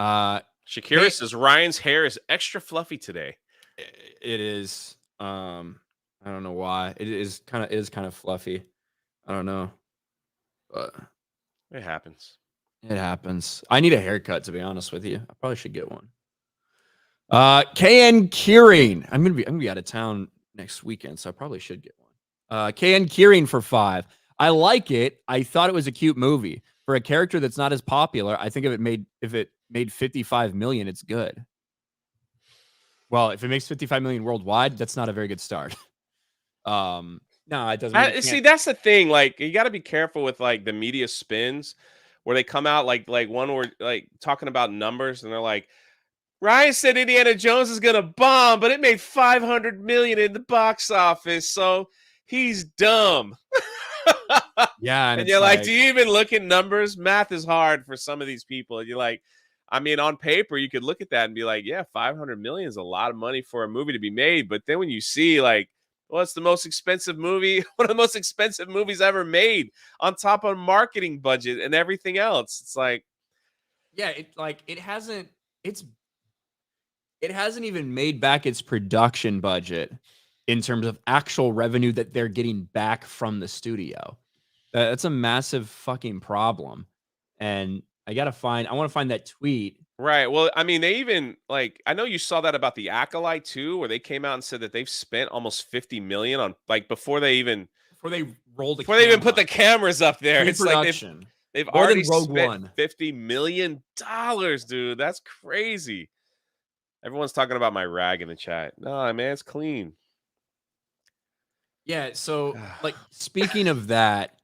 Shakira Hey, says Ryan's hair is extra fluffy today. It is. I don't know why. It is kind of fluffy. I don't know, but it happens. It happens. I need a haircut, to be honest with you. I probably should get one. KN Kearing. I'm gonna be out of town next weekend, so I probably should get one. KN Kearing for 5. I like it. I thought it was a cute movie. For a character that's not as popular, I think if it made 55 million, it's good. Well, if it makes 55 million worldwide, that's not a very good start. No, it doesn't. See, that's the thing. Like, you got to be careful with like the media spins, where they come out like one where like talking about numbers, and they're like, Ryan said Indiana Jones is gonna bomb, but it made 500 million in the box office, so he's dumb. Yeah, and you're like, do you even look at numbers? Math is hard for some of these people. And you're like, I mean, on paper, you could look at that and be like, yeah, 500 million is a lot of money for a movie to be made. But then when you see like, well, it's the most expensive movie, one of the most expensive movies ever made, on top of marketing budget and everything else. It's like, yeah, it hasn't even made back its production budget in terms of actual revenue that they're getting back from the studio. That's a massive fucking problem. And I want to find that tweet. Right. Well, I mean, they even like, I know you saw that about the Acolyte too, where they came out and said that they've spent almost 50 million on like before they even put the cameras up there. It's like they've already spent $50 million, dude. That's crazy. Everyone's talking about my rag in the chat. No, man, it's clean. Yeah. So, like, speaking of that,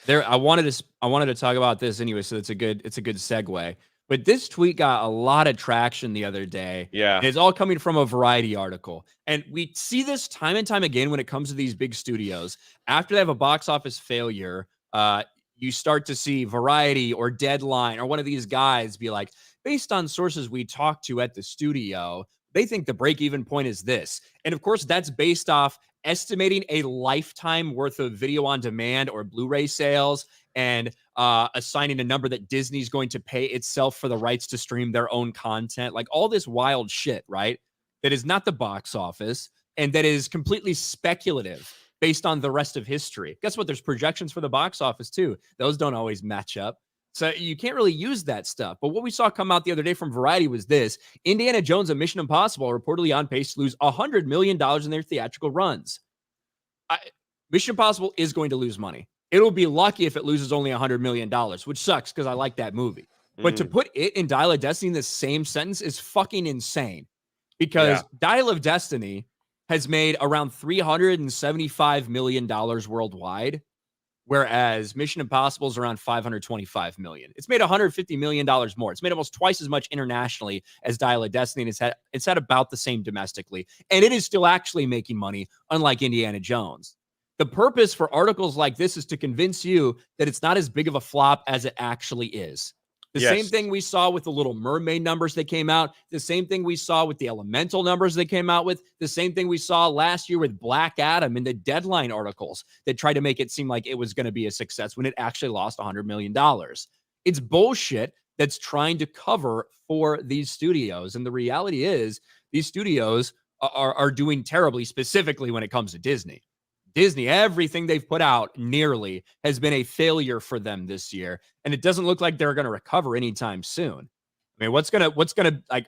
I wanted to talk about this anyway. So it's a good segue. But this tweet got a lot of traction the other day. Yeah. And it's all coming from a Variety article. And we see this time and time again when it comes to these big studios. After they have a box office failure, you start to see Variety or Deadline or one of these guys be like, based on sources we talked to at the studio, they think the break-even point is this. And of course, that's based off estimating a lifetime worth of video on demand or Blu-ray sales and assigning a number that Disney's going to pay itself for the rights to stream their own content. Like all this wild shit, right? That is not the box office and that is completely speculative based on the rest of history. Guess what? There's projections for the box office too. Those don't always match up. So you can't really use that stuff. But what we saw come out the other day from Variety was this. Indiana Jones and Mission Impossible are reportedly on pace to lose $100 million in their theatrical runs. Mission Impossible is going to lose money. It'll be lucky if it loses only $100 million, which sucks because I like that movie. But to put it and Dial of Destiny in the same sentence is fucking insane. Because Dial of Destiny has made around $375 million worldwide. Whereas Mission Impossible is around $525 million. It's made $150 million more. It's made almost twice as much internationally as Dial of Destiny, and it's had about the same domestically. And it is still actually making money, unlike Indiana Jones. The purpose for articles like this is to convince you that it's not as big of a flop as it actually is. The same thing we saw with the Little Mermaid numbers that came out. The same thing we saw with the Elemental numbers they came out with. The same thing we saw last year with Black Adam in the Deadline articles that tried to make it seem like it was going to be a success when it actually lost $100 million. It's bullshit that's trying to cover for these studios. And the reality is these studios are doing terribly, specifically when it comes to Disney. Disney, everything they've put out nearly has been a failure for them this year. And it doesn't look like they're going to recover anytime soon. I mean, what's gonna like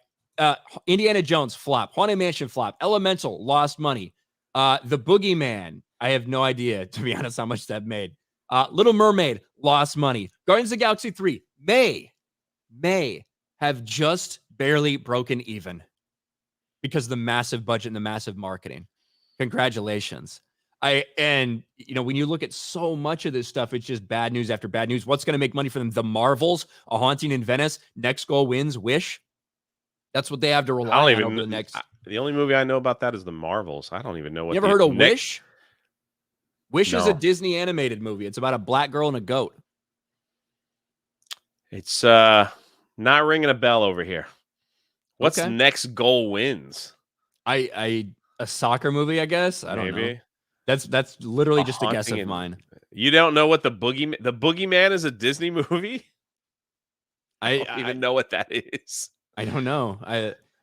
Indiana Jones flop, Haunted Mansion flop, Elemental lost money. The Boogeyman, I have no idea, to be honest, how much that made. Little Mermaid lost money. Guardians of the Galaxy 3 may have just barely broken even because of the massive budget and the massive marketing. Congratulations. When you look at so much of this stuff, it's just bad news after bad news. What's going to make money for them? The Marvels, A Haunting in Venice, Next Goal Wins, Wish. That's what they have to rely on over the next. The only movie I know about that is The Marvels. I don't even know what. You ever heard of Wish? Wish is a Disney animated movie. It's about a black girl and a goat. It's not ringing a bell over here. What's Next Goal Wins? A soccer movie, I guess. I don't know. That's literally just a guess of mine. You don't know what the Boogeyman is a Disney movie? I don't even know what that is. I don't know.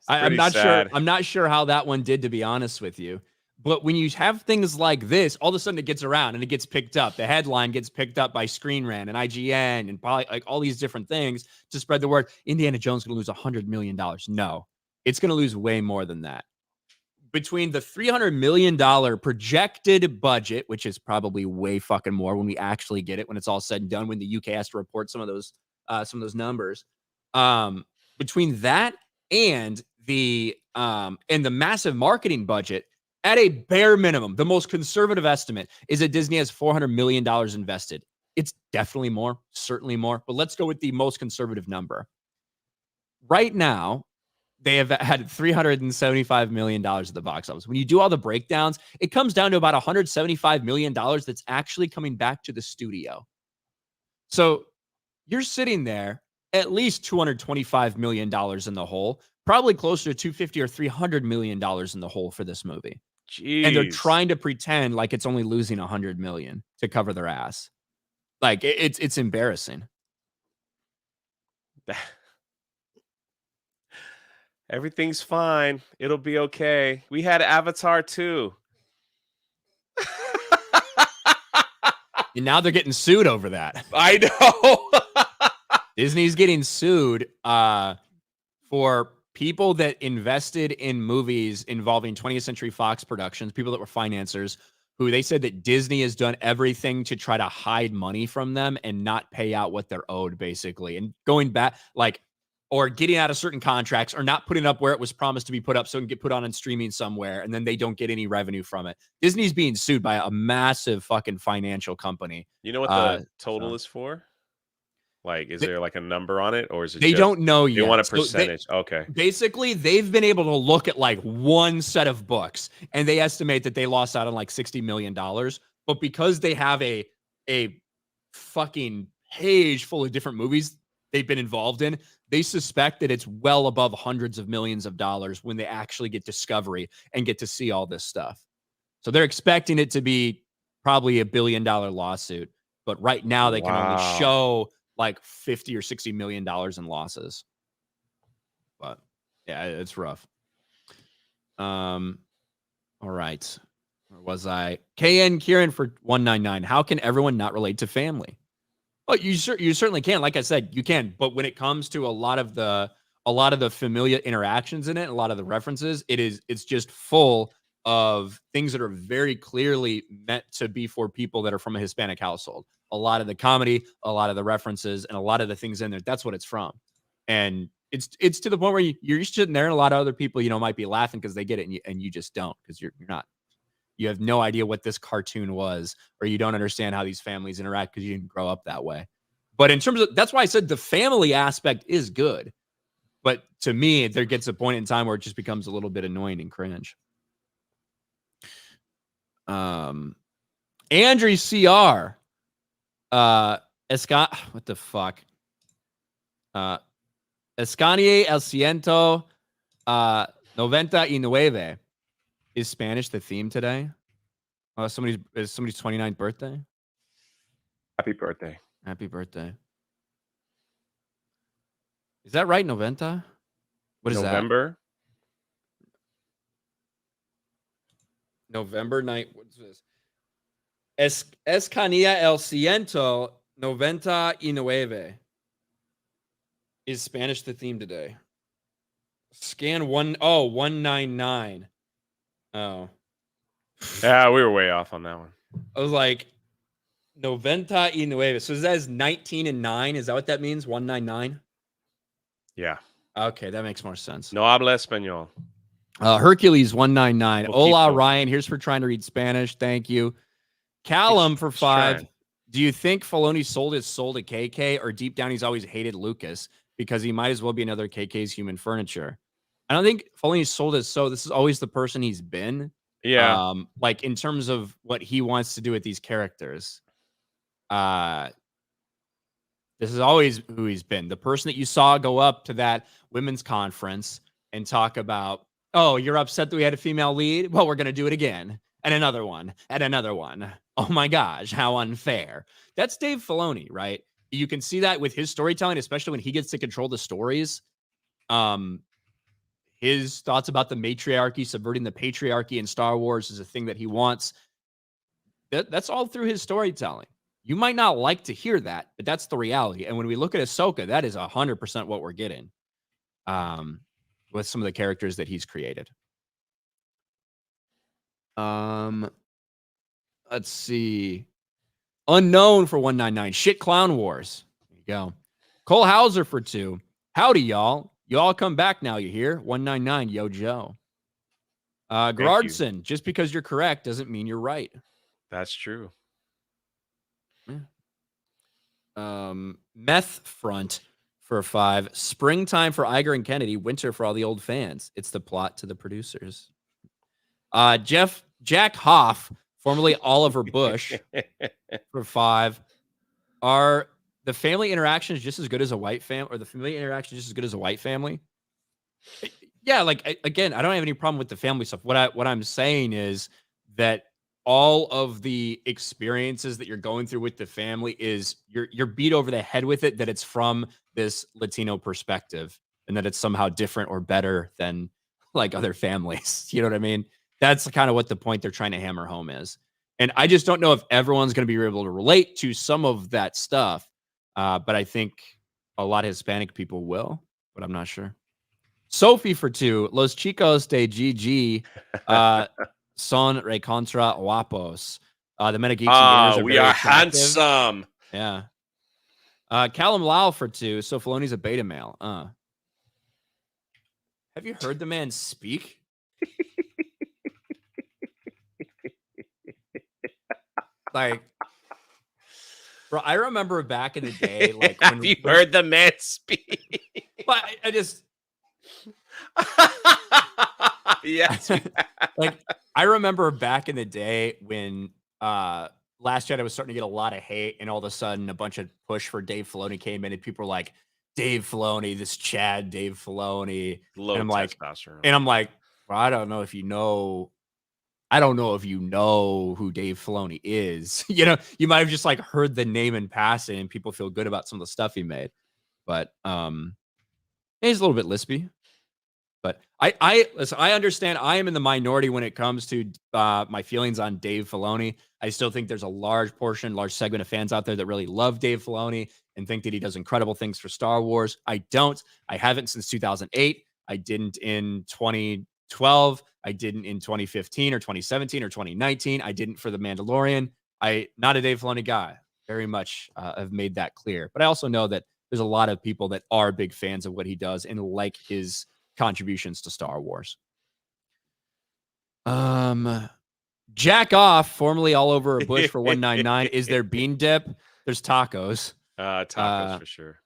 I'm not sure. I'm not sure how that one did, to be honest with you. But when you have things like this, all of a sudden it gets around and it gets picked up. The headline gets picked up by Screen Rant and IGN and probably like all these different things to spread the word. Indiana Jones is going to lose $100 million. No, it's going to lose way more than that. Between the $300 million projected budget, which is probably way fucking more when we actually get it, when it's all said and done, when the UK has to report some of those numbers, between that and the massive marketing budget, at a bare minimum, the most conservative estimate is that Disney has $400 million invested. It's definitely more, certainly more, but let's go with the most conservative number. Right now, they have had $375 million at the box office. When you do all the breakdowns, it comes down to about $175 million that's actually coming back to the studio. So you're sitting there at least $225 million in the hole, probably closer to $250 or $300 million in the hole for this movie. Jeez. And they're trying to pretend like it's only losing $100 million to cover their ass. Like it's embarrassing. Everything's fine. It'll be okay. We had Avatar 2. And now they're getting sued over that. I know. Disney's getting sued for people that invested in movies involving 20th Century Fox productions, people that were financiers, who they said that Disney has done everything to try to hide money from them and not pay out what they're owed, basically. And going back, or getting out of certain contracts or not putting up where it was promised to be put up so it can get put on streaming somewhere, and then they don't get any revenue from it. Disney's being sued by a massive fucking financial company. You know what the total is for? Like, is there like a number on it, or is it? They don't know yet. They want a percentage. Okay. Basically, they've been able to look at like one set of books, and they estimate that they lost out on like $60 million. But because they have a fucking page full of different movies they've been involved in, they suspect that it's well above hundreds of millions of dollars when they actually get discovery and get to see all this stuff. So they're expecting it to be probably $1 billion lawsuit. But right now they can only show like $50 or $60 million in losses. But yeah, it's rough. All right. Where was I? KN Kieran for 199. How can everyone not relate to family? Well, you certainly can. Like I said, you can. But when it comes to a lot of the familiar interactions in it, a lot of the references, it's just full of things that are very clearly meant to be for people that are from a Hispanic household. A lot of the comedy, a lot of the references, and a lot of the things in there, that's what it's from. And it's to the point where you're sitting there and a lot of other people, might be laughing because they get it and you just don't, because you're not. You have no idea what this cartoon was, or you don't understand how these families interact because you didn't grow up that way. But in terms of, that's why I said the family aspect is good. But to me, there gets a point in time where it just becomes a little bit annoying and cringe. Andrew CR. What the fuck? Escanie el ciento 99. Is Spanish the theme today? Somebody's 29th birthday? Happy birthday. Happy birthday. Is that right, 90? What is November? November night. What's this? Escanilla el 199 is Spanish the theme today. Scan 199. Oh. Yeah, we were way off on that one. I was like, 99. So that is 19 and 9. Is that what that means? 199? Yeah. Okay, that makes more sense. No habla español. Hercules 199. Poquito. Hola, Ryan. Here's for trying to read Spanish. Thank you. Callum for 5. Trying. Do you think Filoni sold his soul to KK, or deep down he's always hated Lucas because he might as well be another KK's human furniture? I don't think Filoni sold his soul. This is always the person he's been. Yeah. Like in terms of what he wants to do with these characters. This is always who he's been. The person that you saw go up to that women's conference and talk about, oh, you're upset that we had a female lead? Well, we're going to do it again. And another one. And another one. Oh my gosh, how unfair. That's Dave Filoni, right? You can see that with his storytelling, especially when he gets to control the stories. His thoughts about the matriarchy, subverting the patriarchy in Star Wars is a thing that he wants. That's all through his storytelling. You might not like to hear that, but that's the reality. And when we look at Ahsoka, that is 100% what we're getting with some of the characters that he's created. Let's see. Unknown for 199. Shit Clown Wars. There you go. Cole Hauser for 2. Howdy, y'all. Y'all come back now, you hear? 199, yo, Joe. Gerardson, just because you're correct doesn't mean you're right. That's true. Meth Front for 5. Springtime for Iger and Kennedy. Winter for all the old fans. It's the plot to the producers. Jack Hoff, formerly Oliver Bush, for 5. Are the family interactions just as good as a white family, or the family interaction just as good as a white family? Yeah, like again, I don't have any problem with the family stuff. What I'm saying is that all of the experiences that you're going through with the family is you're beat over the head with it, that it's from this Latino perspective and that it's somehow different or better than like other families. You know what I mean? That's kind of what the point they're trying to hammer home is. And I just don't know if everyone's going to be able to relate to some of that stuff. But I think a lot of Hispanic people will, but I'm not sure. Sophie for 2. Los chicos de GG son recontra guapos. The men of Geeks and Gamers are we very are attractive. handsome. Yeah. Callum Lau for 2. So Filoni's a beta male. Have you heard the man speak? Like, bro, I remember back in the day, like, have you heard the man speak? But I just, yes, like, I remember back in the day when Last Jedi was starting to get a lot of hate, and all of a sudden a bunch of push for Dave Filoni came in, and people were like, Dave Filoni, this Chad Dave Filoni. Low and I'm like, testosterone. Well, I don't know if you know who Dave Filoni is. You know, you might have just like heard the name in passing, and people feel good about some of the stuff he made. But he's a little bit lispy. But I understand I am in the minority when it comes to my feelings on Dave Filoni. I still think there's a large segment of fans out there that really love Dave Filoni and think that he does incredible things for Star Wars. I don't. I haven't since 2008. I didn't in 2012. I didn't in 2015 or 2017 or 2019. I didn't for The Mandalorian. Not a Dave Filoni guy. Very much have made that clear. But I also know that there's a lot of people that are big fans of what he does and like his contributions to Star Wars. Jack Off, formerly all over a bush for 199. Is there bean dip? There's tacos. Tacos for sure.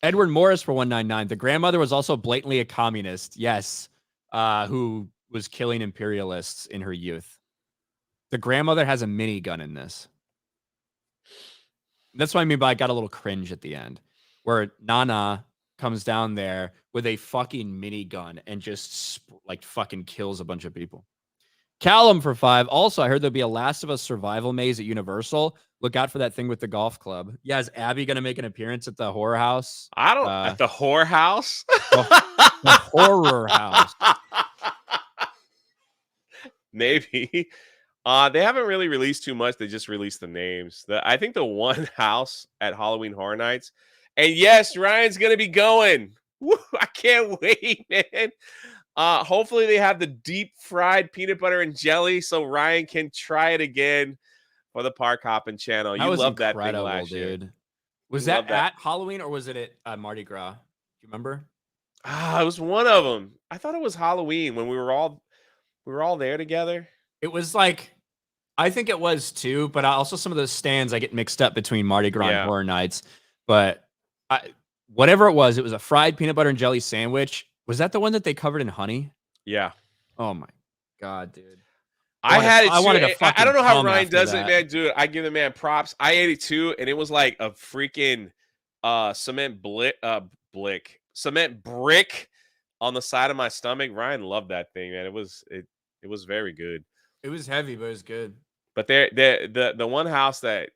Edward Morris for 199. The grandmother was also blatantly a communist. Yes. Who was killing imperialists in her youth. The grandmother has a minigun in this. That's what I mean by I got a little cringe at the end, where Nana comes down there with a fucking minigun and just like fucking kills a bunch of people. Callum for 5. Also, I heard there'll be a Last of Us survival maze at Universal. Look out for that thing with the golf club. Yeah, is Abby going to make an appearance at the horror house? At the whore house? The horror house. Maybe. They haven't really released too much. They just released the names. I think the one house at Halloween Horror Nights, and yes, Ryan's gonna be going. Woo, I can't wait, man. Hopefully they have the deep fried peanut butter and jelly so Ryan can try it again for the Park Hopping channel. That You was loved that thing incredible, last year. dude. Was You that loved that. at Halloween or was it at Mardi Gras? Do you remember? It was one of them. I thought it was Halloween when we were all there together. It was like, I think it was too, but also some of those stands I get mixed up between Mardi Gras and Yeah. Horror Nights. But whatever it was a fried peanut butter and jelly sandwich. Was that the one that they covered in honey? Yeah. Oh my god, dude. I had it too. I wanted to I don't know how come Ryan after does that. it, man. Dude, I give the man props. I ate it too, and it was like a freaking cement brick on the side of my stomach. Ryan loved that thing, man. It was very good. It was heavy, but it was good. But the one house that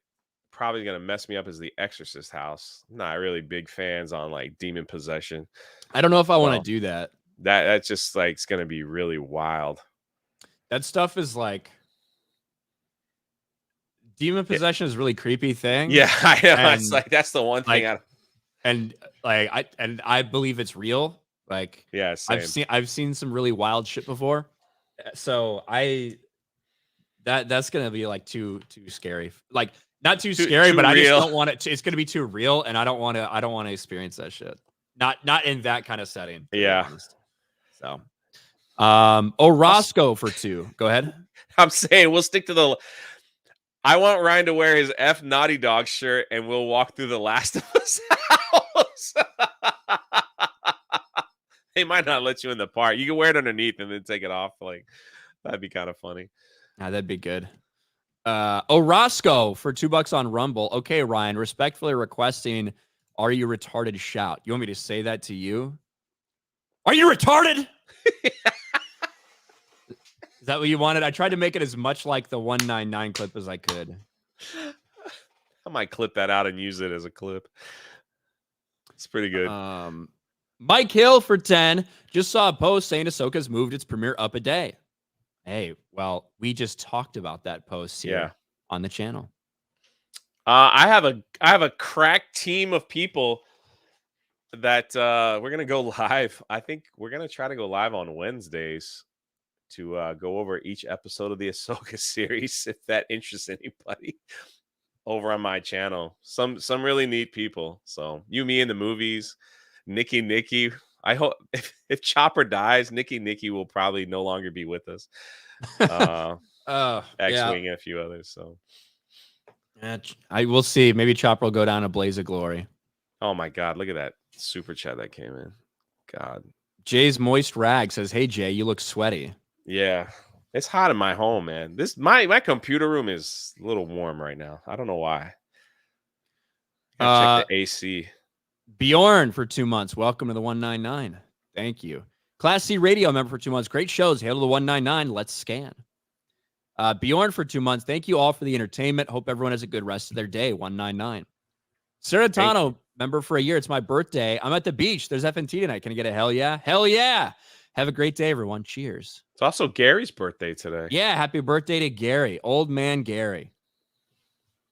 probably gonna mess me up is the Exorcist house. I'm not really big fans on like demon possession. I don't know if I want to do that. That's just like it's gonna be really wild. That stuff is like demon possession is a really creepy thing. Yeah, I know. It's like that's the one thing. I believe it's real. Like, yeah, same. I've seen some really wild shit before. So that's gonna be like too scary. Like not too scary, but I just don't want it. It's gonna be too real, and I don't want to experience that shit. Not in that kind of setting. Yeah. So, Orozco for 2. Go ahead. I'm saying we'll stick to the. I want Ryan to wear his F Naughty Dog shirt, and we'll walk through the Last of Us house. They might not let you in the park. You can wear it underneath and then take it off. Like that'd be kind of funny. That'd be good. Orozco for $2 on Rumble. Okay, Ryan, respectfully requesting, are you retarded? Shout. You want me to say that to you? Are you retarded? Is that what you wanted? I tried to make it as much like the 199 clip as I could. I might clip that out and use it as a clip. It's pretty good. Mike Hill for 10. Just saw a post saying Ahsoka's moved its premiere up a day. Hey, well, we just talked about that post here on the channel. I have a crack team of people that we're gonna go live. I think we're gonna try to go live on Wednesdays to go over each episode of the Ahsoka series, if that interests anybody, over on my channel. Some really neat people. So you, me, and the movies. Nikki. I hope if Chopper dies, Nikki will probably no longer be with us. X-Wing and a few others. So I will see. Maybe Chopper will go down a blaze of glory. Oh my God! Look at that super chat that came in. God. Jay's moist rag says, "Hey Jay, you look sweaty." Yeah, it's hot in my home, man. My computer room is a little warm right now. I don't know why. Check the AC. Bjorn for 2 months. Welcome to the 199. Thank you. Class C Radio member for 2 months. Great shows. Hail to the 199. Let's scan. Bjorn for 2 months. Thank you all for the entertainment. Hope everyone has a good rest of their day. 199. Seratano member for a year. It's my birthday. I'm at the beach. There's FNT tonight. Can I get a hell yeah? Hell yeah. Have a great day, everyone. Cheers. It's also Gary's birthday today. Yeah, happy birthday to Gary. Old man Gary.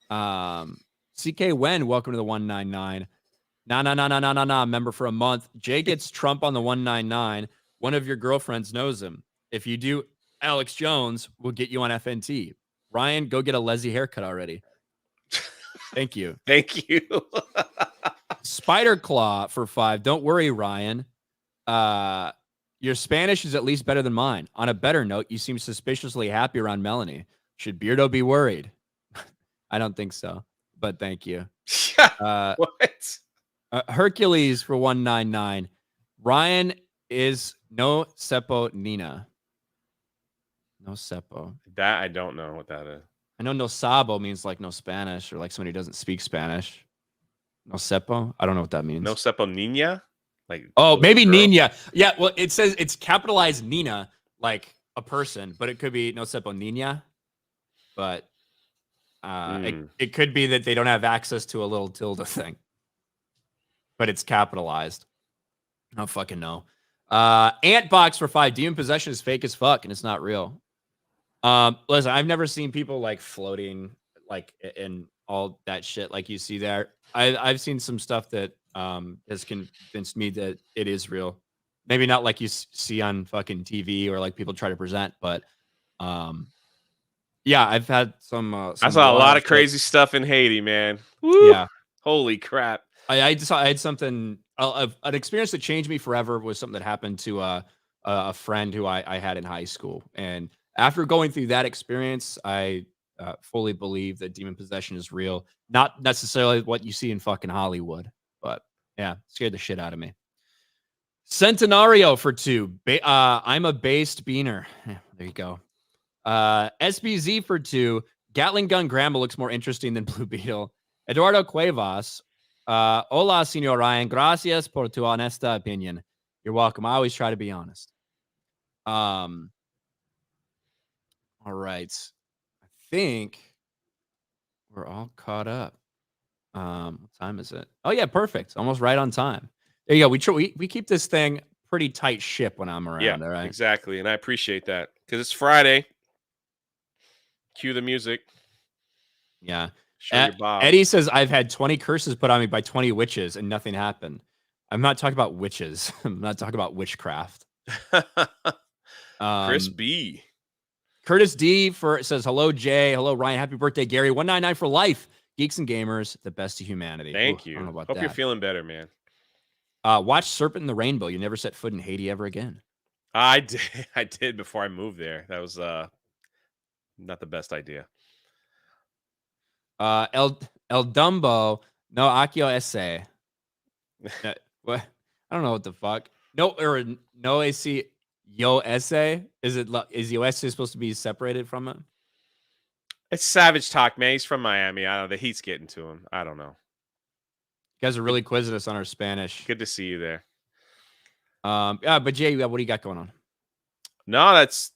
CK Wen, welcome to the 199. Nah. Member for a month. Jay gets Trump on the 199. One of your girlfriends knows him. If you do, Alex Jones will get you on FNT. Ryan, go get a Leslie haircut already. Thank you. Thank you. Spider Claw for 5. Don't worry, Ryan. Your Spanish is at least better than mine. On a better note, you seem suspiciously happy around Melanie. Should Beardo be worried? I don't think so, but thank you. What? Hercules for 199. Ryan is no Seppo Nina. No Seppo. That I don't know what that is. I know no Sabo means like no Spanish or like somebody who doesn't speak Spanish. No Seppo? I don't know what that means. No Seppo Nina? Like, oh, maybe girl? Nina. Yeah, well, it says it's capitalized Nina, like a person, but it could be no Seppo Nina. But it could be that they don't have access to a little tilde thing. But it's capitalized. I don't fucking know. Antbox for 5. Demon possession is fake as fuck, and it's not real. Listen, I've never seen people like floating like in all that shit like you see there. I've seen some stuff that has convinced me that it is real. Maybe not like you see on fucking TV or like people try to present, but um yeah, I've had I some saw a lot wild of shit. crazy stuff in Haiti, man. Woo! Yeah. Holy crap. I had something an experience that changed me forever was something that happened to a friend who I had in high school, and after going through that experience, I fully believe that demon possession is real. Not necessarily what you see in fucking Hollywood, but yeah, scared the shit out of me. Centenario for 2. I'm a based beaner. Yeah, there you go. SBZ for 2. Gatling gun grandma looks more interesting than Blue Beetle. Eduardo Cuevas. Hola, Senor Ryan. Gracias por tu honesta opinion. You're welcome. I always try to be honest. All right. I think we're all caught up. What time is it? Oh yeah, perfect. Almost right on time. There you go. We keep this thing pretty tight ship when I'm Yeah, around. All right. exactly. And I appreciate that because it's Friday. Cue the music. Yeah. Show your Bob. Eddie says I've had 20 curses put on me by 20 witches and nothing happened. I'm not talking about witches. I'm not talking about witchcraft. Chris Um, B. Curtis D says hello Jay, hello Ryan, happy birthday Gary, 199 for life. Geeks and gamers, the best of humanity. Ooh, Thank I don't you. know about Hope you're that. feeling better, man. Watch Serpent in the Rainbow. You never set foot in Haiti ever again. I did. I did before I moved there. That was not the best idea. El Dumbo, no Akio essay. What? I don't know what the fuck. No AC yo essay. Is yo essay supposed to be separated from it? It's savage talk, man. He's from Miami. I don't know. The heat's getting to him. I don't know. You guys are really quizzing us on our Spanish. Good to see you there. Yeah, but Jay, what do you got going on? No, that's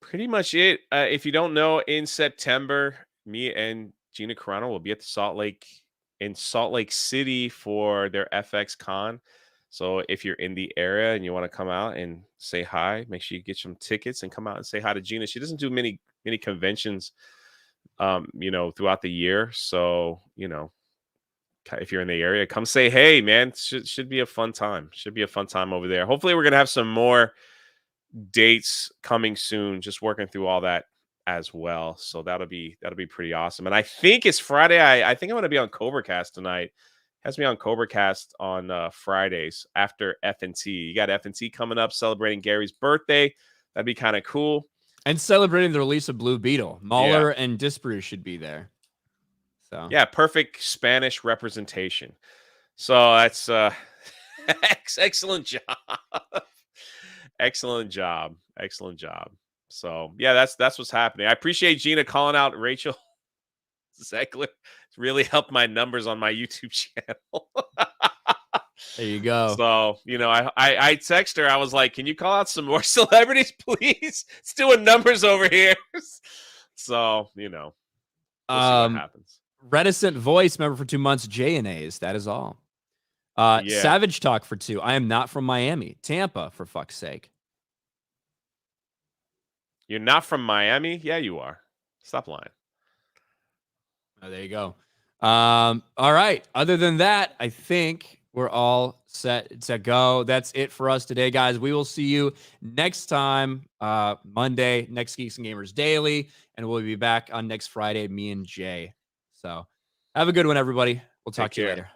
pretty much it. If you don't know, in September, me and Gina Carano will be at in Salt Lake City for their FX Con. So if you're in the area and you want to come out and say hi, make sure you get some tickets and come out and say hi to Gina. She doesn't do many conventions, throughout the year. So if you're in the area, come say hey, man. Should be a fun time. Should be a fun time over there. Hopefully, we're gonna have some more dates coming soon. Just working through all that as well. So that'll be pretty awesome. And I think it's Friday. I think I'm gonna be on CobraCast tonight. Has me on CobraCast on Fridays after F&T. You got F&T coming up, celebrating Gary's birthday. That'd be kind of cool. And celebrating the release of Blue Beetle. Mahler and Disparu should be there. So yeah, perfect Spanish representation. So that's excellent job. Excellent job. Excellent job. So yeah, that's what's happening. I appreciate Gina calling out Rachel Zegler. It's really helped my numbers on my YouTube channel. There you go. So, I text her. I was like, can you call out some more celebrities, please? It's doing numbers over here. So, we'll see what happens. Reticent voice member for 2 months, J and A's. That is all. Yeah. Savage Talk for 2. I am not from Miami. Tampa, for fuck's sake. You're not from Miami? Yeah, you are. Stop lying. Oh, there you go. All right. Other than that, I think we're all set to go. That's it for us today, guys. We will see you next time, Monday, next Geeks and Gamers Daily, and we'll be back on next Friday, me and Jay. So have a good one, everybody. We'll talk to you later.